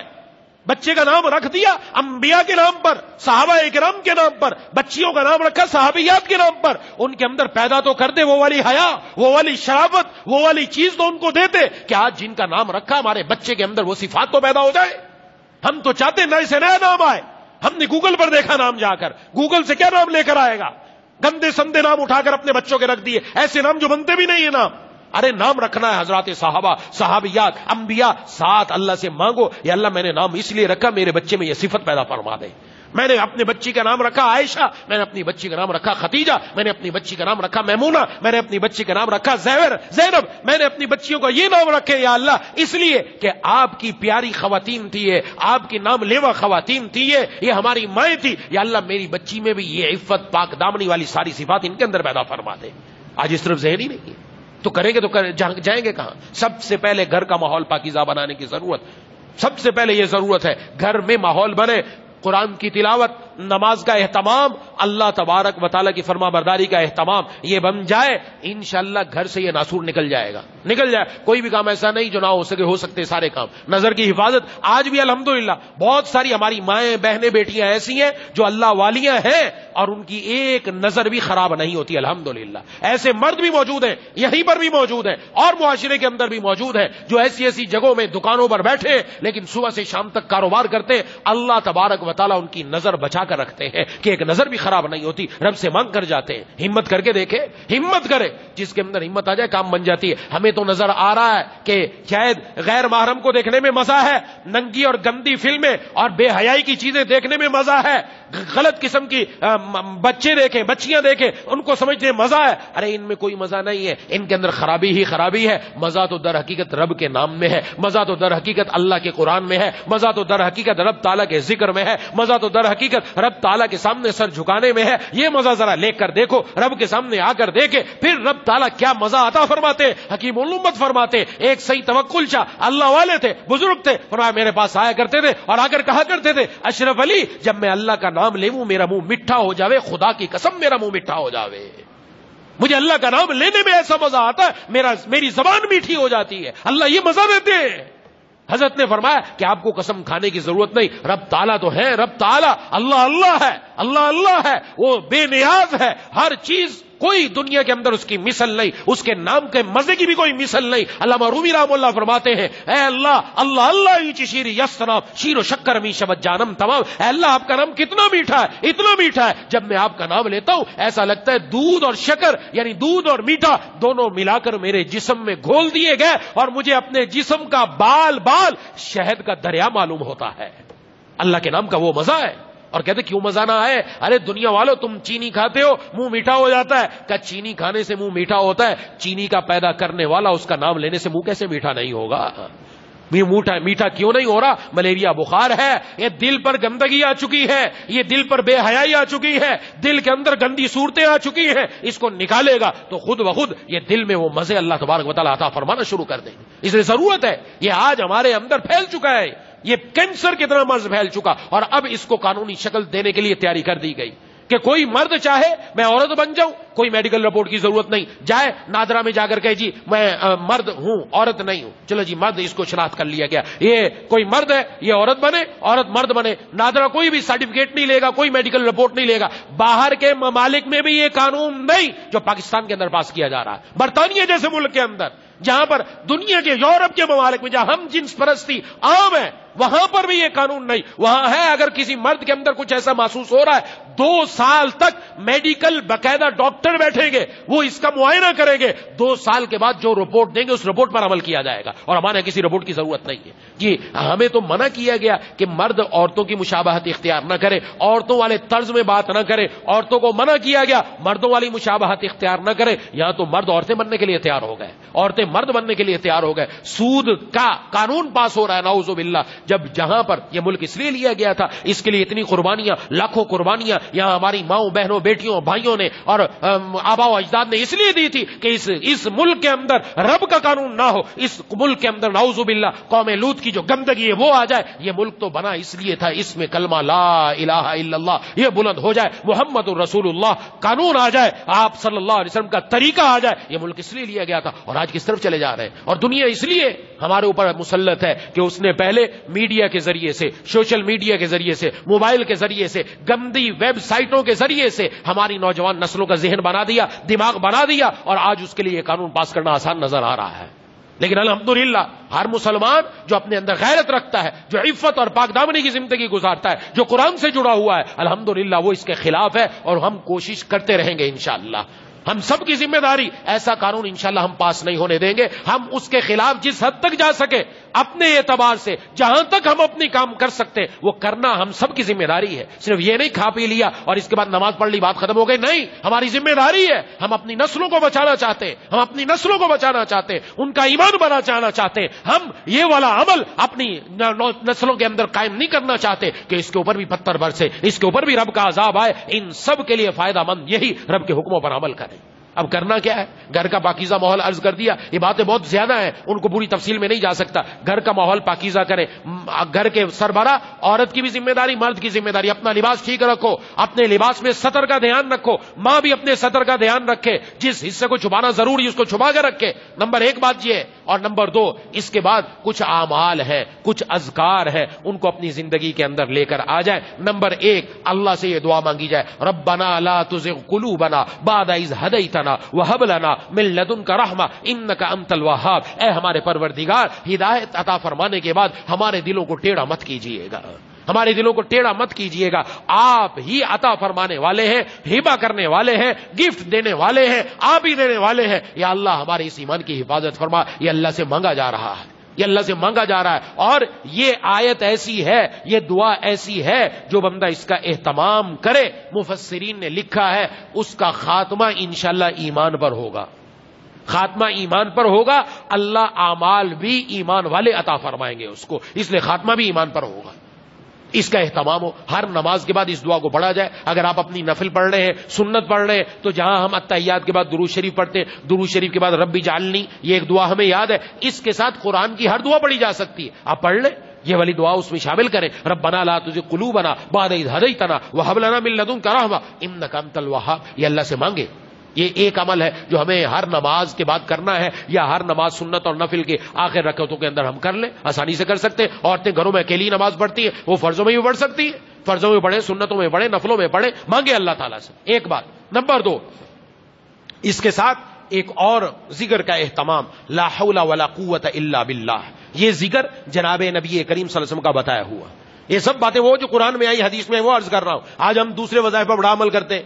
Speaker 1: بچے کا نام رکھ دیا انبیاء کے نام پر, صحابہ کرام کے نام پر, بچیوں کا نام رکھا صحابیات کے نام پر. ان کے اندر پیدا تو کر دے وہ والی حیا, وہ والی شرافت, وہ والی چیز تو ان کو دیتے کہ آج جن کا نام رکھا ہمارے بچے کے اندر وہ صفات تو پیدا ہو جائے. ہم تو چاہتے نئے سے نیا نام آئے,
Speaker 2: ہم نے گوگل پر دیکھا نام جا کر، گوگل سے کیا نام لے کر آئے گا؟ گندے سندے نام اٹھا کر اپنے بچوں کے رکھ دیے، ایسے نام جو بنتے بھی نہیں ہیں نام۔ ارے نام رکھنا ہے حضرات صحابہ، صحابیات، انبیاء، ساتھ اللہ سے مانگو یا اللہ میں نے نام اس لیے رکھا میرے بچے میں یہ صفت پیدا فرما دے۔ میں نے اپنے بچی کا نام رکھا عائشہ، میں نے اپنی بچی کا نام رکھا خدیجہ، میں نے اپنی بچی کا نام رکھا میمونہ، میں نے اپنی بچی کا نام رکھا زینب، میں نے اپنی بچیوں کو یہ نام رکھے یا اللہ اس لیے کہ آپ کی پیاری خواتین تھی یہ، آپ کی نام لیوا خواتین تھی یہ ہماری مائیں تھی، یا اللہ میری بچی میں بھی یہ عفت پاک دامنی والی ساری صفات ان کے اندر پیدا فرما دے۔ آج اس طرف ذہن ہی نہیں ہے تو کریں گے تو جائیں گے کہاں؟ سب سے پہلے گھر کا ماحول پاکیزہ بنانے کی ضرورت، سب سے پہلے یہ ضرورت ہے گھر میں ماحول بنے، قرآن کی تلاوت، نماز کا اہتمام، اللہ تبارک و تعالیٰ کی فرما برداری کا اہتمام یہ بن جائے، انشاءاللہ گھر سے یہ ناسور نکل جائے گا، نکل جائے۔ کوئی بھی کام ایسا نہیں جو نہ ہو سکتے سارے کام۔ نظر کی حفاظت آج بھی الحمدللہ بہت ساری ہماری مائیں بہنیں بیٹیاں ایسی ہیں جو اللہ والیاں ہیں اور ان کی ایک نظر بھی خراب نہیں ہوتی الحمدللہ۔ ایسے مرد بھی موجود ہیں، یہیں پر بھی موجود ہیں اور معاشرے کے اندر بھی موجود ہیں جو ایسی ایسی جگہوں میں دکانوں پر بیٹھے لیکن صبح سے شام تک کاروبار کرتے، اللہ تبارک و تعالیٰ ان کی نظر بچا کر رکھتے ہیں کہ ایک نظر بھی خراب نہیں ہوتی، رب سے مانگ کر جاتے ہیں۔ ہمت کر کے دیکھے، ہمت کرے، جس کے اندر ہمت آ جائے کام بن جاتی ہے۔ ہمیں تو نظر آ رہا ہے کہ شاید غیر محرم کو دیکھنے میں مزہ ہے، ننگی اور گندی فلمیں اور بے حیائی کی چیزیں دیکھنے میں مزہ ہے، غلط قسم کی بچے دیکھیں، بچیاں دیکھیں، ان کو سمجھنے میں مزہ ہے۔ ارے ان میں کوئی مزہ نہیں ہے، ان کے اندر خرابی ہی خرابی ہے۔ مزہ تو در حقیقت رب کے نام میں ہے، مزہ تو در حقیقت اللہ کے قرآن میں ہے، مزہ تو در حقیقت رب تعالیٰ کے ذکر میں ہے، مزہ تو در حقیقت رب تعالیٰ کے سامنے سر جھکانے میں ہے۔ یہ مزہ ذرا لے کر دیکھو، رب کے سامنے آ کر دیکھے، پھر رب تعالیٰ کیا مزہ عطا فرماتے۔ حکیم الامت فرماتے ایک صحیح توکل شاہ اللہ والے تھے، بزرگ تھے، فرمایا میرے پاس آیا کرتے تھے اور آ کر کہا کرتے تھے اشرف علی جب میں اللہ کا نام لیوں میرا منہ میٹھا ہو جاوے، خدا کی قسم میرا منہ میٹھا ہو جاوے، مجھے اللہ کا نام لینے میں ایسا مزہ آتا ہے میری زبان میٹھی ہو جاتی ہے، اللہ یہ مزہ دیتے ہیں۔ حضرت نے فرمایا کہ آپ کو قسم کھانے کی ضرورت نہیں، رب تعالیٰ تو ہے، رب تعالیٰ اللہ اللہ ہے، اللہ اللہ ہے، وہ بے نیاز ہے، ہر چیز کوئی دنیا کے اندر اس کی مثل نہیں، اس کے نام کے مزے کی بھی کوئی مثل نہیں۔ علامہ رومی رحم اللہ فرماتے ہیں اے اللہ اللہ اللہ ایچ شیر یسنا شیر و شکر می شبت جانم تمام، اے اللہ آپ کا نام کتنا میٹھا ہے، اتنا میٹھا ہے، جب میں آپ کا نام لیتا ہوں ایسا لگتا ہے دودھ اور شکر یعنی دودھ اور میٹھا دونوں ملا کر میرے جسم میں گھول دیے گئے اور مجھے اپنے جسم کا بال بال شہد کا دریا معلوم ہوتا ہے۔ اللہ کے نام کا وہ مزہ ہے۔ اور کہتے کیوں مزہ نہ آئے؟ ارے دنیا والوں تم چینی کھاتے ہو منہ میٹھا ہو جاتا ہے، کہ چینی کھانے سے منہ میٹھا ہوتا ہے، چینی کا پیدا کرنے والا اس کا نام لینے سے منہ کیسے میٹھا نہیں ہوگا؟ میٹھا کیوں نہیں ہو رہا؟ ملیریا بخار ہے، یہ دل پر گندگی آ چکی ہے، یہ دل پر بے حیائی آ چکی ہے، دل کے اندر گندی صورتیں آ چکی ہیں، اس کو نکالے گا تو خود بخود یہ دل میں وہ مزے اللہ تبارک و تعالیٰ عطا فرمانا شروع کر دیں گے۔ اس لیے ضرورت ہے، یہ آج ہمارے اندر پھیل چکا ہے، یہ کینسر کی طرح مرض پھیل چکا اور اب اس کو قانونی شکل دینے کے لیے تیاری کر دی گئی کہ کوئی مرد چاہے میں عورت بن جاؤں، کوئی میڈیکل رپورٹ کی ضرورت نہیں، جائے نادرا میں جا کر کہے جی میں مرد ہوں عورت نہیں ہوں، چلو جی مرد، اس کو شناخت کر لیا گیا، یہ کوئی مرد ہے یہ عورت بنے، عورت مرد بنے، نادرا کوئی بھی سرٹیفکیٹ نہیں لے گا، کوئی میڈیکل رپورٹ نہیں لے گا۔ باہر کے ممالک میں بھی یہ قانون نہیں جو پاکستان کے اندر پاس کیا جا رہا ہے، برطانیہ جیسے ملک کے اندر جہاں پر دنیا کے یورپ کے ممالک میں جہاں ہم جنس پرستی عام ہے وہاں پر بھی یہ قانون نہیں، وہاں ہے اگر کسی مرد کے اندر کچھ ایسا محسوس ہو رہا ہے 2 سال تک میڈیکل باقاعدہ ڈاکٹر بیٹھیں گے، وہ اس کا معائنہ کریں گے، 2 سال کے بعد جو رپورٹ دیں گے اس رپورٹ پر عمل کیا جائے گا اور ہمارے کسی رپورٹ کی ضرورت نہیں ہے۔ جی ہمیں تو منع کیا گیا کہ مرد عورتوں کی مشابہت اختیار نہ کرے، عورتوں والے طرز میں بات نہ کرے، عورتوں کو منع کیا گیا مردوں والی مشابہت اختیار نہ کرے۔ یہاں تو مرد عورتیں بننے کے لیے تیار ہو گئے، عورتیں مرد بننے کے لیے تیار ہو گئے، سود کا قانون پاس ہو رہا ہے نعوذ باللہ، جب جہاں پر یہ ملک اس لیے لیا گیا تھا، اس کے لیے اتنی قربانیاں، لاکھوں قربانیاں یہاں ہماری ماؤں بہنوں بیٹیوں بھائیوں نے اور آبا و اجداد نے اس لیے دی تھی کہ اس ملک کے اندر رب کا قانون نہ ہو، اس ملک کے اندر نعوذ باللہ قوم لوط کی جو گندگی ہے وہ آ جائے۔ یہ ملک تو بنا اس لیے تھا اس میں کلمہ لا الہ الا اللہ یہ بلند ہو جائے، محمد الرسول اللہ قانون آ جائے، آپ صلی اللہ علیہ وسلم کا طریقہ آ جائے، یہ ملک اس لیے لیا گیا تھا اور آج کس طرف چلے جا رہے ہیں۔ اور دنیا اس لیے ہمارے اوپر مسلط ہے کہ اس نے پہلے میڈیا کے ذریعے سے، سوشل میڈیا کے ذریعے سے، موبائل کے ذریعے سے، گندی ویب سائٹوں کے ذریعے سے ہماری نوجوان نسلوں کا ذہن بنا دیا، دماغ بنا دیا اور آج اس کے لیے یہ قانون پاس کرنا آسان نظر آ رہا ہے۔ لیکن الحمدللہ ہر مسلمان جو اپنے اندر غیرت رکھتا ہے، جو عفت اور پاک دامنی کی زندگی گزارتا ہے، جو قرآن سے جڑا ہوا ہے، الحمدللہ وہ اس کے خلاف ہے، اور ہم کوشش کرتے رہیں گے انشاءاللہ۔ ہم سب کی ذمہ داری، ایسا قانون انشاءاللہ ہم پاس نہیں ہونے دیں گے۔ ہم اس کے خلاف جس حد تک جا سکے اپنے اعتبار سے، جہاں تک ہم اپنی کام کر سکتے وہ کرنا ہم سب کی ذمہ داری ہے۔ صرف یہ نہیں کھا پی لیا اور اس کے بعد نماز پڑھ لی بات ختم ہو گئی، نہیں، ہماری ذمہ داری ہے۔ ہم اپنی نسلوں کو بچانا چاہتے ہیں، ہم اپنی نسلوں کو بچانا چاہتے ہیں، ان کا ایمان بچانا چاہتے ہیں۔ ہم یہ والا عمل اپنی نسلوں کے اندر قائم نہیں کرنا چاہتے کہ اس کے اوپر بھی پتھر برسے، اس کے اوپر بھی رب کا عذاب آئے۔ ان سب کے لیے فائدہ مند یہی رب کے حکموں پر عمل کریں۔ اب کرنا کیا ہے؟ گھر کا پاکیزہ ماحول عرض کر دیا، یہ باتیں بہت زیادہ ہیں، ان کو پوری تفصیل میں نہیں جا سکتا۔ گھر کا ماحول پاکیزہ کریں، گھر کے سربراہ عورت کی بھی ذمہ داری، مرد کی ذمہ داری، اپنا لباس ٹھیک رکھو، اپنے لباس میں سطر کا دھیان رکھو، ماں بھی اپنے سطر کا دھیان رکھے، جس حصے کو چھپانا ضروری اس کو چھپا کے رکھے۔ نمبر 1 بات یہ ہے، اور نمبر 2 اس کے بعد کچھ اعمال ہے، کچھ اذکار ہے، ان کو اپنی زندگی کے اندر لے کر آ جائے۔ نمبر 1 اللہ سے یہ دعا مانگی جائے، ربنا لا تزغ قلوبنا بعد اذ ہدیتنا وہب لنا من لدنک رحمہ انک انت الوہاب۔ اے ہمارے پروردگار، ہدایت عطا فرمانے کے بعد ہمارے دلوں کو ٹیڑھا مت کیجیے گا، ہمارے دلوں کو ٹیڑھا مت کیجیے گا۔ آپ ہی عطا فرمانے والے ہیں، ہبہ کرنے والے ہیں، گفٹ دینے والے ہیں، آپ ہی دینے والے ہیں۔ یا اللہ ہمارے اس ایمان کی حفاظت فرما۔ یہ اللہ سے مانگا جا رہا ہے، یہ اللہ سے مانگا جا رہا ہے، اور یہ آیت ایسی ہے، یہ دعا ایسی ہے، جو بندہ اس کا اہتمام کرے، مفسرین نے لکھا ہے اس کا خاتمہ انشاءاللہ ایمان پر ہوگا، خاتمہ ایمان پر ہوگا، اللہ اعمال بھی ایمان والے عطا فرمائیں گے اس کو، اس لیے خاتمہ بھی ایمان پر ہوگا۔ اس کا اہتمام ہو، ہر نماز کے بعد اس دعا کو پڑھا جائے۔ اگر آپ اپنی نفل پڑھ رہے ہیں، سنت پڑھ رہے ہیں، تو جہاں ہم اتحیات کے بعد درود شریف پڑھتے ہیں، درود شریف کے بعد ربی جعلنی، یہ ایک دعا ہمیں یاد ہے، اس کے ساتھ قرآن کی ہر دعا پڑھی جا سکتی ہے، آپ پڑھ لیں، یہ والی دعا اس میں شامل کریں، ربنا لا تزغ قلوبنا بعد اذ ہدیتنا وہب لنا من لدنک رحمہ انک انت الوہاب۔ یہ اللہ سے مانگے۔ یہ ایک عمل ہے جو ہمیں ہر نماز کے بعد کرنا ہے، یا ہر نماز سنت اور نفل کے آخر رکعتوں کے اندر ہم کر لیں، آسانی سے کر سکتے ہیں۔ عورتیں گھروں میں اکیلی نماز پڑھتی ہیں، وہ فرضوں میں بھی پڑھ سکتی ہیں، فرضوں میں پڑھیں، سنتوں میں پڑھیں، نفلوں میں پڑھیں، مانگے اللہ تعالیٰ سے، ایک بات۔ نمبر 2 اس کے ساتھ ایک اور ذکر کا اہتمام، لا حول ولا قوت الا باللہ۔ یہ ذکر جناب نبی کریم صلی اللہ علیہ وسلم کا بتایا ہوا، یہ سب باتیں وہ جو قرآن میں آئی، حدیث میں، وہ عرض کر رہا ہوں۔ آج ہم دوسرے وظائف پر بڑا عمل کرتے ہیں،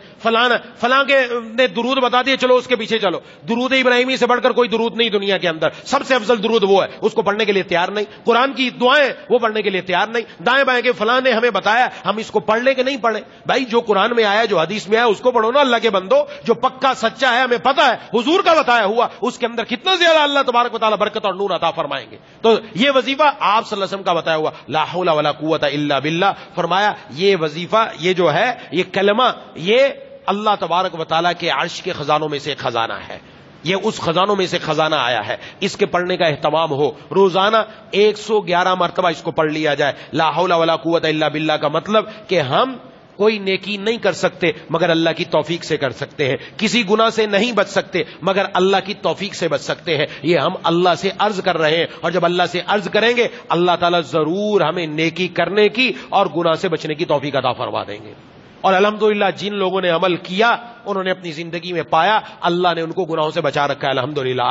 Speaker 2: فلاں کے نے درود بتا دیے، چلو اس کے پیچھے چلو۔ درود ابراہیمی سے بڑھ کر کوئی درود نہیں دنیا کے اندر، سب سے افضل درود وہ ہے، اس کو پڑھنے کے لیے تیار نہیں۔ قرآن کی دعائیں وہ پڑھنے کے لیے تیار نہیں، دائیں بائیں کے فلاں نے ہمیں بتایا، ہم اس کو پڑھ لیں کہ نہیں پڑھیں؟ بھائی جو قرآن میں آیا، جو حدیث میں آیا، اس کو پڑھو نا اللہ کے بندو، جو پکا سچا ہے، ہمیں پتا ہے حضور کا بتایا ہوا، اس کے اندر کتنا زیادہ اللہ تبارک و تعالیٰ برکت اور نور عطا فرمائیں گے۔ تو یہ وظیفہ آپ صلی اللہ علیہ وسلم کا بتایا ہوا، لا حول ولا قوت الا باللہ، فرمایا یہ وظیفہ، یہ جو ہے، یہ کلمہ، یہ اللہ تبارک و تعالیٰ کے عرش کے خزانوں میں سے ایک خزانہ ہے، یہ اس خزانوں میں سے خزانہ آیا ہے، اس کے پڑھنے کا اہتمام ہو۔ روزانہ 111 مرتبہ اس کو پڑھ لیا جائے۔ لا حول ولا قوت الا باللہ کا مطلب کہ ہم کوئی نیکی نہیں کر سکتے مگر اللہ کی توفیق سے کر سکتے ہیں، کسی گناہ سے نہیں بچ سکتے مگر اللہ کی توفیق سے بچ سکتے ہیں۔ یہ ہم اللہ سے عرض کر رہے ہیں، اور جب اللہ سے عرض کریں گے اللہ تعالیٰ ضرور ہمیں نیکی کرنے کی اور گناہ سے بچنے کی توفیق عطا فرما دیں گے۔ اور الحمدللہ جن لوگوں نے عمل کیا، انہوں نے اپنی زندگی میں پایا، اللہ نے ان کو گناہوں سے بچا رکھا ہے الحمدللہ۔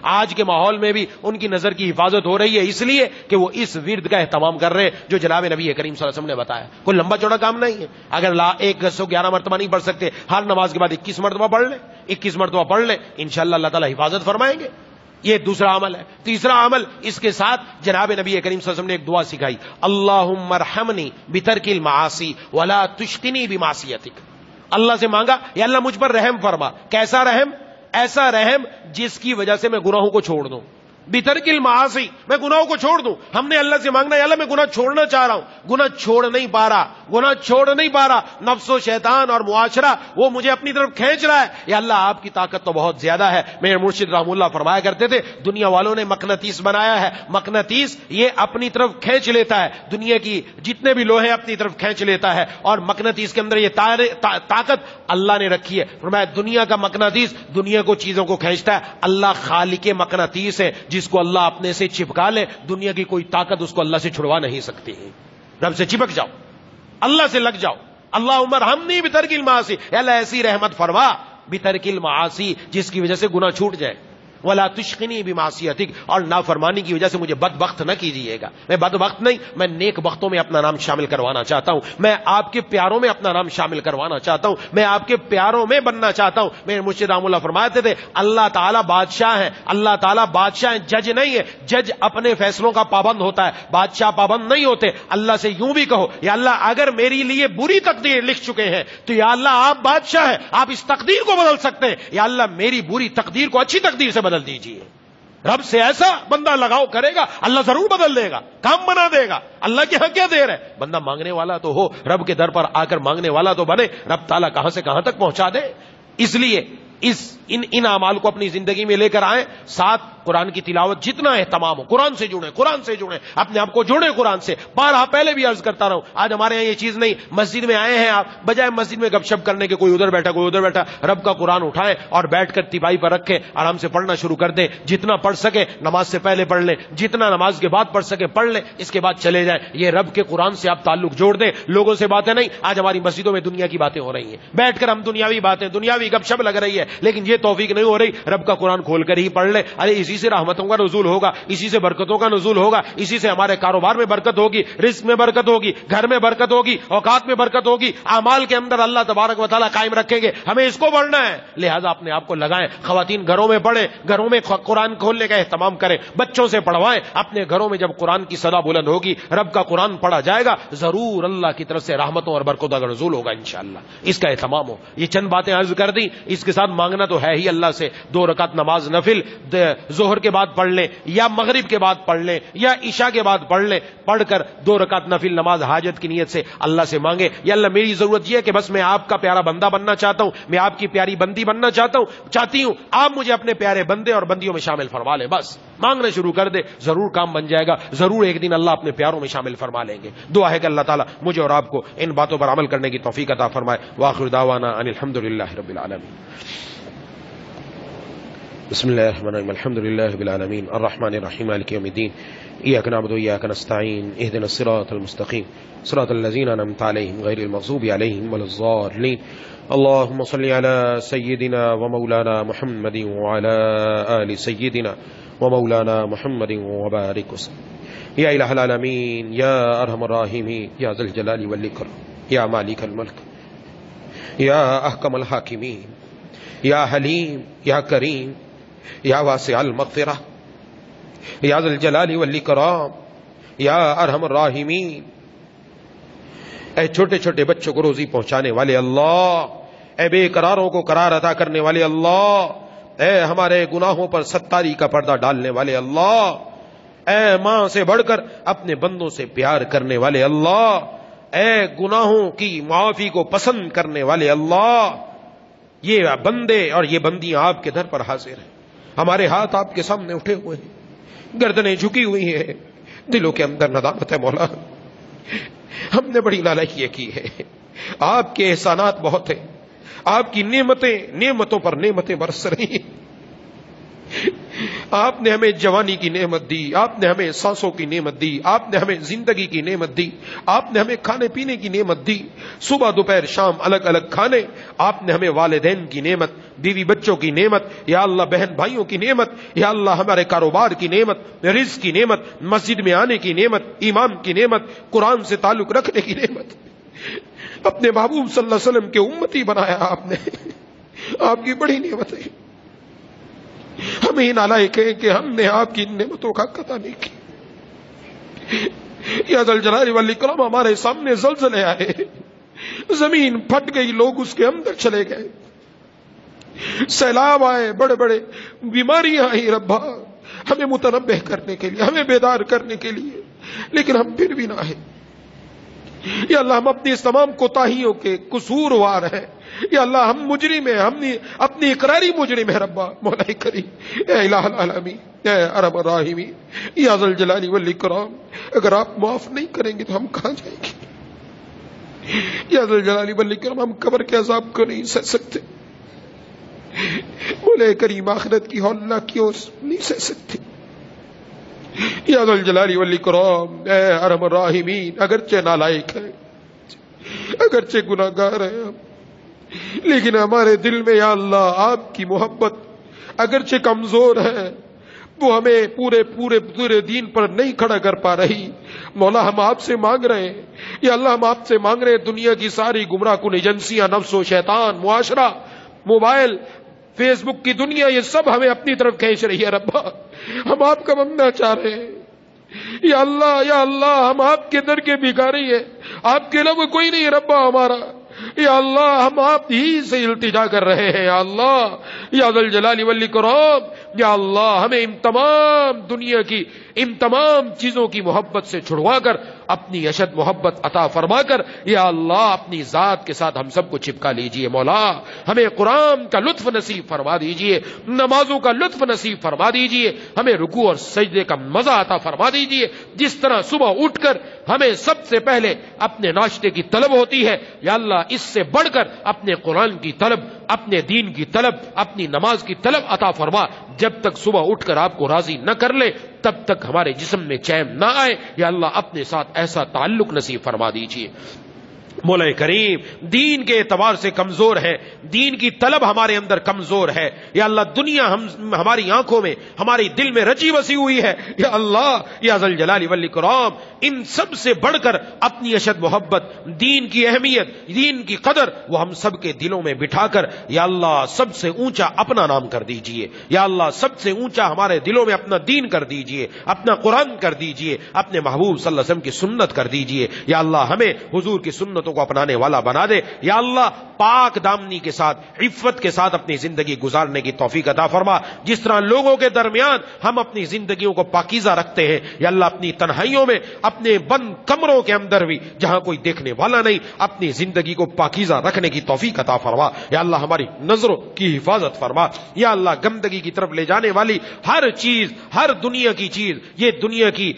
Speaker 2: آج کے ماحول میں بھی ان کی نظر کی حفاظت ہو رہی ہے، اس لیے کہ وہ اس ورد کا اہتمام کر رہے ہیں جو جناب نبی کریم صلی اللہ علیہ وسلم نے بتایا۔ کوئی لمبا چوڑا کام نہیں ہے۔ اگر 111 مرتبہ نہیں پڑھ سکتے، ہر نماز کے بعد 21 مرتبہ پڑھ لیں، 21 مرتبہ پڑھ لیں، انشاءاللہ اللہ تعالیٰ حفاظت فرمائیں گے۔ یہ دوسرا عمل ہے۔ تیسرا عمل، اس کے ساتھ جناب نبی کریم صلی اللہ علیہ وسلم نے ایک دعا سکھائی، اللہم ارحمنی بترک المعاصی ولا تشقنی بمعصیتک۔ اللہ سے مانگا، یا اللہ مجھ پر رحم فرما۔ کیسا رحم؟ ایسا رحم جس کی وجہ سے میں گناہوں کو چھوڑ دوں، بترک المعاصی، میں گناہوں کو چھوڑ دوں۔ ہم نے اللہ سے مانگنا، یا اللہ میں گناہ چھوڑنا چاہ رہا ہوں، گناہ چھوڑ نہیں پا رہا، نفس و شیطان اور معاشرہ وہ مجھے اپنی طرف کھینچ رہا ہے۔ یا اللہ آپ کی طاقت تو بہت زیادہ ہے۔ میرے مرشد رحم اللہ فرمایا کرتے تھے، دنیا والوں نے مقناطیس بنایا ہے، مقناطیس یہ اپنی طرف کھینچ لیتا ہے، دنیا کی جتنے بھی لوہے اپنی طرف کھینچ لیتا ہے، اور مقناطیس کے اندر یہ طاقت اللہ نے رکھی ہے۔ فرمایا دنیا کا مقناطیس دنیا کو چیزوں کو کھینچتا ہے، اللہ خالق مقناطیس ہے، جس کو اللہ اپنے سے چپکا لے، دنیا کی کوئی طاقت اس کو اللہ سے چھڑوا نہیں سکتی ہے۔ رب سے چپک جاؤ، اللہ سے لگ جاؤ۔ اللہم ارحمنی بترک المعاصی، اے اللہ ایسی رحمت فرما بترک المعاصی جس کی وجہ سے گناہ چھوٹ جائے۔
Speaker 1: ولا تشقنی بمعصیتک، اور نافرمانی کی وجہ سے مجھے بدبخت نہ کیجیے گا. میں بدبخت نہیں، میں نیک بختوں میں اپنا نام شامل کروانا چاہتا ہوں. میں آپ کے پیاروں میں اپنا نام شامل کروانا چاہتا ہوں. میں آپ کے پیاروں میں بننا چاہتا ہوں. میرے مرشد رحمہ اللہ فرماتے تھے اللہ تعالیٰ بادشاہ ہے، اللہ تعالیٰ بادشاہ ہے، جج نہیں ہے. جج اپنے فیصلوں کا پابند ہوتا ہے، بادشاہ پابند نہیں ہوتے. اللہ سے یوں بھی کہو یا اللہ اگر میری لیے بری تقدیر لکھ چکے ہیں تو یا اللہ آپ بادشاہ ہیں، آپ اس تقدیر کو بدل سکتے ہیں. یا اللہ میری بری تقدیر کو اچھی تقدیر سے بدل دیجیے. رب سے ایسا بندہ لگاؤ کرے گا اللہ ضرور بدل دے گا، کام بنا دے گا. اللہ کی حق کیا دیر ہے؟ بندہ مانگنے والا تو ہو، رب کے در پر آ کر مانگنے والا تو بنے. رب تعالیٰ کہاں سے کہاں تک پہنچا دے. اس لیے ان اعمال کو اپنی زندگی میں لے کر آئیں. ساتھ قرآن کی تلاوت جتنا اہتمام ہو، قرآن سے جڑیں، قرآن سے جڑیں، اپنے آپ کو جوڑیں قرآن سے. بارہا پہلے بھی عرض کرتا رہا ہوں، آج ہمارے یہاں یہ چیز نہیں. مسجد میں آئے ہیں آپ، بجائے مسجد میں گپ شپ کرنے کے کوئی ادھر بیٹھا کوئی ادھر بیٹھا، رب کا قرآن اٹھائیں اور بیٹھ کر تیپائی پر رکھیں، آرام سے پڑھنا شروع کر دیں. جتنا پڑھ سکے نماز سے پہلے پڑھ لیں، جتنا نماز کے بعد پڑھ سکے پڑھ لیں، اس کے بعد چلے جائیں. یہ رب کے قرآن سے آپ تعلق جوڑ دیں. لوگوں سے باتیں نہیں. آج ہماری مسجدوں میں دنیا کی باتیں ہو رہی ہیں، بیٹھ کر ہم دنیاوی باتیں، دنیاوی گپ شپ لگ رہی ہے، لیکن یہ توفیق نہیں ہو رہی. رب کا قرآن کھول کر ہی پڑھ لے. ارے اسی سے رحمتوں کا نزول ہوگا، اسی سے برکتوں کا نزول ہوگا، اسی سے ہمارے کاروبار میں برکت ہوگی، رزق میں برکت ہوگی، گھر میں برکت ہوگی، اوقات میں برکت ہوگی، اعمال کے اندر اللہ تبارک و تعالیٰ قائم رکھیں گے. ہمیں اس کو بڑھنا ہے. لہذا اپنے آپ کو لگائیں. خواتین گھروں میں پڑھیں، گھروں میں قرآن کھولنے کا اہتمام کریں، بچوں سے پڑھوائیں. اپنے گھروں میں جب قرآن کی صدا بلند ہوگی، رب کا قرآن پڑھا جائے گا، ضرور اللہ کی طرف سے رحمتوں اور برکتوں کا نزول ہوگا انشاءاللہ. اس کا اہتمام ہو. یہ چند باتیں عرض کر دیں. اس کے ساتھ مانگنا تو ہے ہی اللہ سے. 2 رکعت نماز نفل ظہر کے بعد پڑھ لیں یا مغرب کے بعد پڑھ لیں یا عشاء کے بعد پڑھ لیں. پڑھ کر 2 رکعت نفل نماز حاجت کی نیت سے اللہ سے مانگے، یا اللہ میری ضرورت یہ ہے کہ بس میں آپ کا پیارا بندہ بننا چاہتا ہوں، میں آپ کی پیاری بندی بننا چاہتی ہوں. آپ مجھے اپنے پیارے بندے اور بندیوں میں شامل فرما لیں. بس مانگنا شروع کر دے، ضرور کام بن جائے گا. ضرور ایک دن اللہ اپنے پیاروں میں شامل فرما لیں گے. دعا ہے کہ اللہ تعالیٰ مجھے اور آپ کو ان باتوں پر عمل کرنے کی توفیق عطا فرمائے. وآخر دعوانا ان الحمدللہ رب العالمین. بسم الله الرحمن الرحيم. الحمد لله رب العالمين الرحمن الرحيم مالك يوم الدين إياك نعبد وإياك نستعين اهدنا الصراط المستقيم صراط الذين أنعمت عليهم غير المغضوب عليهم ولا الضالين. اللهم صل على سيدنا ومولانا محمد وعلى آل سيدنا ومولانا محمد وبارك وسلم. يا إله العالمين يا أرحم الراحمين يا ذا الجلال والإكرام يا مالك الملك يا أحكم الحاكمين يا حليم يا كريم یا واسع المغفرہ یا ذا الجلال والاکرام یا ارحم الراحمین. اے چھوٹے چھوٹے بچوں کو روزی پہنچانے والے اللہ، اے بے قراروں کو قرار عطا کرنے والے اللہ، اے ہمارے گناہوں پر ستاری کا پردہ ڈالنے والے اللہ، اے ماں سے بڑھ کر اپنے بندوں سے پیار کرنے والے اللہ، اے گناہوں کی معافی کو پسند کرنے والے اللہ. یہ بندے اور یہ بندیاں آپ کے در پر حاضر ہیں. ہمارے ہاتھ آپ کے سامنے اٹھے ہوئے ہیں، گردنیں جھکی ہوئی ہیں، دلوں کے اندر ندامت ہے مولا، ہم نے بڑی نالائکی کی ہے. آپ کے احسانات بہت ہیں، آپ کی نعمتوں پر نعمتیں برس رہی ہیں. آپ نے ہمیں جوانی کی نعمت دی، آپ نے ہمیں سانسوں کی نعمت دی، آپ نے ہمیں زندگی کی نعمت دی، آپ نے ہمیں کھانے پینے کی نعمت دی، صبح دوپہر شام الگ الگ کھانے. آپ نے ہمیں والدین کی نعمت، بیوی بچوں کی نعمت، یا اللہ بہن بھائیوں کی نعمت، یا اللہ ہمارے کاروبار کی نعمت، رزق کی نعمت، مسجد میں آنے کی نعمت، ایمان کی نعمت، قرآن سے تعلق رکھنے کی نعمت. اپنے محبوب صلی اللہ علیہ وسلم کے امتی بنایا آپ نے. آپ کی بڑی نعمت ہے. ہمیں نالائق ہیں کہ ہم نے آپ کی نعمتوں کا قطع نہیں کی. یا ذا الجلال والاکرام ہمارے سامنے زلزلے آئے، زمین پھٹ گئی، لوگ اس کے اندر چلے گئے، سیلاب آئے، بڑے بڑے بیماریاں آئی ربا ہمیں متنبہ کرنے کے لیے، ہمیں بیدار کرنے کے لیے، لیکن ہم پھر بھی نہ آئے. یا اللہ ہم اپنی اس تمام کوتاہیوں کے قصوروار ہیں. یا اللہ ہم مجرم ہیں، ہم اپنی اقراری مجرم ہے ربا مولا کریم. اے الہ العالمین، اے ارحم الراحمین، یا ذا الجلال والاکرام، اگر آپ معاف نہیں کریں گے تو ہم کہاں جائیں گے؟ یا ذا الجلال والاکرام ہم قبر کے عذاب کو نہیں سہ سکتے، مولا کریم آخرت کی ہولنا کی اور نہیں سہ سکتے. یا ذا الجلال والاکرام، اے ارحم الراحمین، اگرچہ نالائق ہے، اگرچہ گناہگار ہے ہم، لیکن ہمارے دل میں یا اللہ آپ کی محبت
Speaker 3: اگرچہ کمزور ہے، وہ ہمیں پورے دین پر نہیں کھڑا کر پا رہی. مولا ہم آپ سے مانگ رہے ہیں، یا اللہ ہم آپ سے مانگ رہے ہیں، دنیا کی ساری گمراہ کن ایجنسیاں، نفس و شیطان، معاشرہ، موبائل، فیس بک کی دنیا، یہ سب ہمیں اپنی طرف کھینچ رہی ہے. ربا ہم آپ کا بننا چاہ رہے ہیں. یا اللہ ہم آپ کے در کے بھکاری ہیں، آپ کے علاوہ کوئی نہیں ربا ہمارا. یا اللہ ہم آپ ہی سے التجا کر رہے ہیں. یا اللہ یا ذل جلال والاکرام، یا اللہ ہمیں ان تمام دنیا کی ان تمام چیزوں کی محبت سے چھڑوا کر اپنی اشد محبت عطا فرما کر یا اللہ اپنی ذات کے ساتھ ہم سب کو چپکا لیجئے. مولا ہمیں قرآن کا لطف نصیب فرما دیجئے، نمازوں کا لطف نصیب فرما دیجئے، ہمیں رکوع اور سجدے کا مزہ عطا فرما دیجئے. جس طرح صبح اٹھ کر ہمیں سب سے پہلے اپنے ناشتے کی طلب ہوتی ہے، یا اللہ اس سے بڑھ کر اپنے قرآن کی طلب، اپنے دین کی طلب، اپنی نماز کی طلب عطا فرما. جب تک صبح اٹھ کر آپ کو راضی نہ کر لے تب تک ہمارے جسم میں چین نہ آئے. یا اللہ اپنے ساتھ ایسا تعلق نصیب فرما دیجیے. مولا کریم دین کے اعتبار سے کمزور ہے، دین کی طلب ہمارے اندر کمزور ہے. یا اللہ دنیا ہماری آنکھوں میں، ہماری دل میں رچی بسی ہوئی ہے. یا اللہ یا ذل جلال والاکرام ان سب سے بڑھ کر اپنی اشد محبت، دین کی اہمیت، دین کی قدر وہ ہم سب کے دلوں میں بٹھا کر یا اللہ سب سے اونچا اپنا نام کر دیجئے. یا اللہ سب سے اونچا ہمارے دلوں میں اپنا دین کر دیجئے، اپنا قرآن کر دیجئے، اپنے محبوب صلی اللہ علیہ وسلم کی سنت کر دیجئے. یا اللہ ہمیں حضور کی سنتوں کو اپنانے والا بنا دے. یا اللہ پاک دامنی کے ساتھ، عفت کے ساتھ اپنی زندگی گزارنے کی توفیق عطا فرما. جس طرح لوگوں کے درمیان ہم اپنی زندگیوں کو پاکیزہ رکھتے ہیں، یا اللہ اپنی تنہائیوں میں، اپنے بند کمروں کے اندر بھی جہاں کوئی دیکھنے والا نہیں، اپنی زندگی کو پاکیزہ رکھنے کی توفیق عطا فرما. یا اللہ ہماری نظروں کی حفاظت فرما. یا اللہ گندگی کی طرف لے جانے والی ہر چیز، ہر دنیا کی چیز، یہ دنیا کی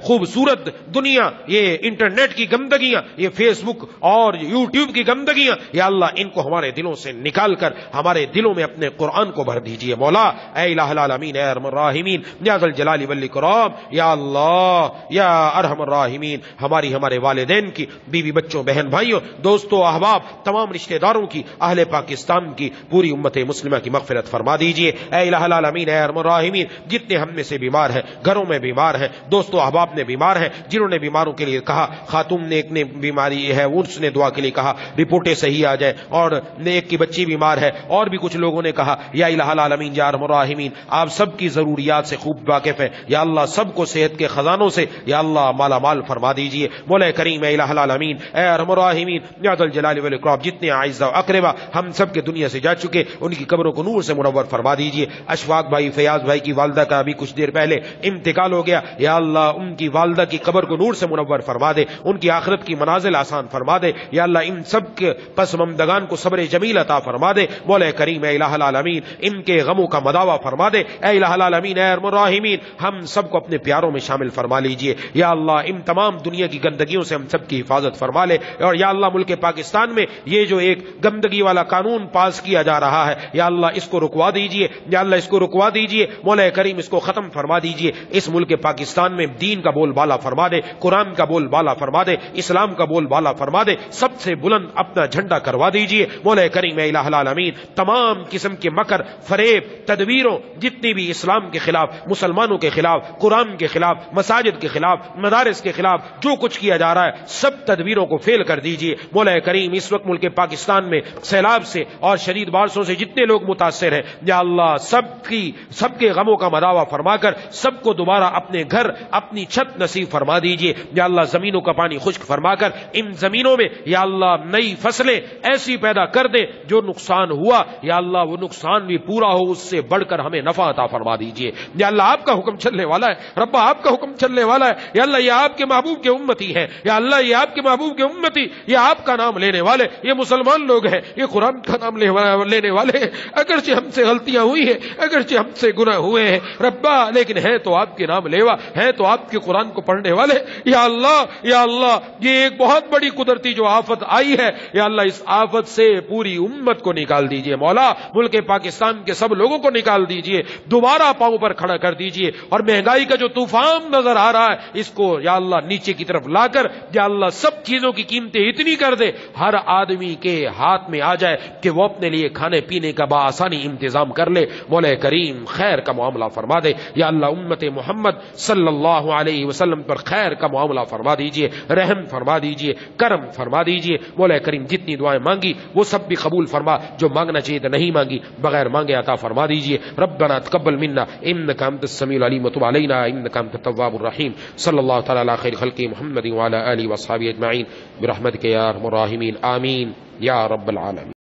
Speaker 3: خوبصورت دنیا، یہ انٹرنیٹ کی گندگیاں، یہ فیس بک اور یوٹیوب کی گندگیاں، یا اللہ ان کو ہمارے دلوں سے نکال کر ہمارے دلوں میں اپنے قرآن کو بھر دیجئے. مولا اے الہ العالمین، اے ارحم الراحمین، یا ذل جلال والاکرام، یا اللہ یا ارحم الراحمین ہمارے والدین کی، بیوی بچوں، بہن بھائیوں، دوستوں، احباب، تمام رشتہ داروں کی، اہل پاکستان کی، پوری امت مسلمہ کی مغفرت فرما دیجئے. اے الہ العالمین، اے ارحم الراحمین جتنے ہم میں سے بیمار ہیں، گھروں میں بیمار ہیں، دوستوں احباب نے بیمار ہیں، جنہوں نے بیماروں کے لیے کہا، خاتون نے ایک نے بیماری ہے اس نے دعا کے لیے کہا رپورٹیں صحیح آ جائے، اور ایک کی بچی بیمار ہے، اور بھی کچھ لوگوں نے کہا. یا الہ العالمین یا ارحم الراحمین آپ سب کی ضروریات سے خوب واقف ہیں. یا اللہ سب کو صحت کے خزانوں سے یا اللہ مالا مال فرما دیجئے. مولا کریم اے الہ العالمین، اے ارحم الراحمین یا ذل جلال والاکرام جتنے اعزاء و اقربا ہم سب کے دنیا سے جا چکے ان کی قبروں کو نور سے منور فرما دیجئے. اشفاق بھائی، فیاض بھائی کی والدہ کا ابھی کچھ دیر پہلے انتقال ہو گیا. یا اللہ ان کی والدہ کی قبر کو نور سے منور فرما دے، ان کی آخرت کی منازل آسان فرما دے. یا اللہ ان سب کے پسماندگان کو صبر جمیل عطا فرما دے. مولا کریم اے الہ العالمین ان کے غموں کا مداوا فرما دے. اے الہ العالمین، اے ارحم الراحمین ہم سب کو اپنے پیاروں میں شامل فرما لیجئے. یا اللہ ان تمام دنیا کی گندگیوں سے ہم سب کی حفاظت فرما لے. اور یا اللہ ملک پاکستان میں یہ جو ایک گندگی والا قانون پاس کیا جا رہا ہے، یا اللہ اس کو رکوا دیجئے. یا اللہ اس کو رکوا دیجئے. مولا کریم اس کو ختم فرما دیجئے. اس ملک پاکستان میں دین کا بول بالا فرما دے، قرآن کا بول بالا فرما دے، اسلام کا بول بالا فرما دے. سب سے بلند اپنا جھنڈا کروا دیجئے. مولا کریم اے الہ العالمین تمام قسم کے مکر، فریب، تدبیروں جتنی بھی اسلام کے خلاف، مسلمانوں کے خلاف، قرآن کے خلاف، مساجد کے خلاف، مدارس کے خلاف جو کچھ کیا جا رہا ہے سب تدبیروں کو فیل کر دیجئے. مولا کریم اس وقت ملک پاکستان میں سیلاب سے اور شدید بارشوں سے جتنے لوگ متاثر ہیں، یا اللہ سب کے غموں کا مداوا فرما کر سب کو دوبارہ اپنے گھر، اپنی چھت نصیب فرما دیجئے. یا اللہ زمینوں کا پانی خشک فرما کر ان زمینوں میں یا اللہ نئی فصلیں ایسی پیدا کر دے جو نقصان ہوا یا اللہ وہ نقصان بھی پورا ہو، اس سے بڑھ کر ہمیں نفع عطا فرما دیجئے. یا اللہ آپ کا حکم چلنے والا ہے، ربا آپ کا حکم چلنے والا ہے. یا اللہ یہ آپ کے محبوب کے امتی ہیں، یا اللہ یہ آپ کے محبوب کے امتی، یہ آپ کا نام لینے والے، یہ مسلمان لوگ ہیں، یہ قرآن کا نام لینے والے ہیں. اگرچہ ہم سے غلطیاں ہوئی ہیں، اگرچہ ہم سے گناہ ہوئے ہیں ربا، لیکن ہے تو آپ کے نام لیوا، ہے تو آپ کے قرآن کو پڑھنے والے. یا اللہ یہ ایک بہت بڑی قدرت قدرتی جو آفت آئی ہے یا اللہ اس آفت سے پوری امت کو نکال دیجئے مولا، ملک پاکستان کے سب لوگوں کو نکال دیجئے، دوبارہ پاؤں پر کھڑا کر دیجئے، اور مہنگائی کا جو طوفان نظر آ رہا ہے اس کو یا اللہ نیچے کی طرف لا کر یا اللہ سب چیزوں کی قیمتیں اتنی کر دے ہر آدمی کے ہاتھ میں آ جائے کہ وہ اپنے لیے کھانے پینے کا بآسانی انتظام کر لے۔ مولا کریم خیر کا معاملہ فرما دے یا اللہ، امت محمد صلی اللہ علیہ وسلم پر خیر کا معاملہ فرما دیجئے، رحم فرما دیجئے، کرم فرما دیجئے۔ مولا کریم جتنی دعائیں مانگی وہ سب بھی قبول فرما، جو مانگنا چاہیے تو نہیں مانگی بغیر مانگے عطا فرما دیجئے۔ ربنا تقبل منا انک انت السمیع العلیم وتب علینا انک انت التواب الرحیم۔ صلی اللہ تعالی علی خیر خلق محمد وعلی آلہ واصحابہ اجمعین برحمتک یا ارحم الراحمین، آمین یا رب العالمین۔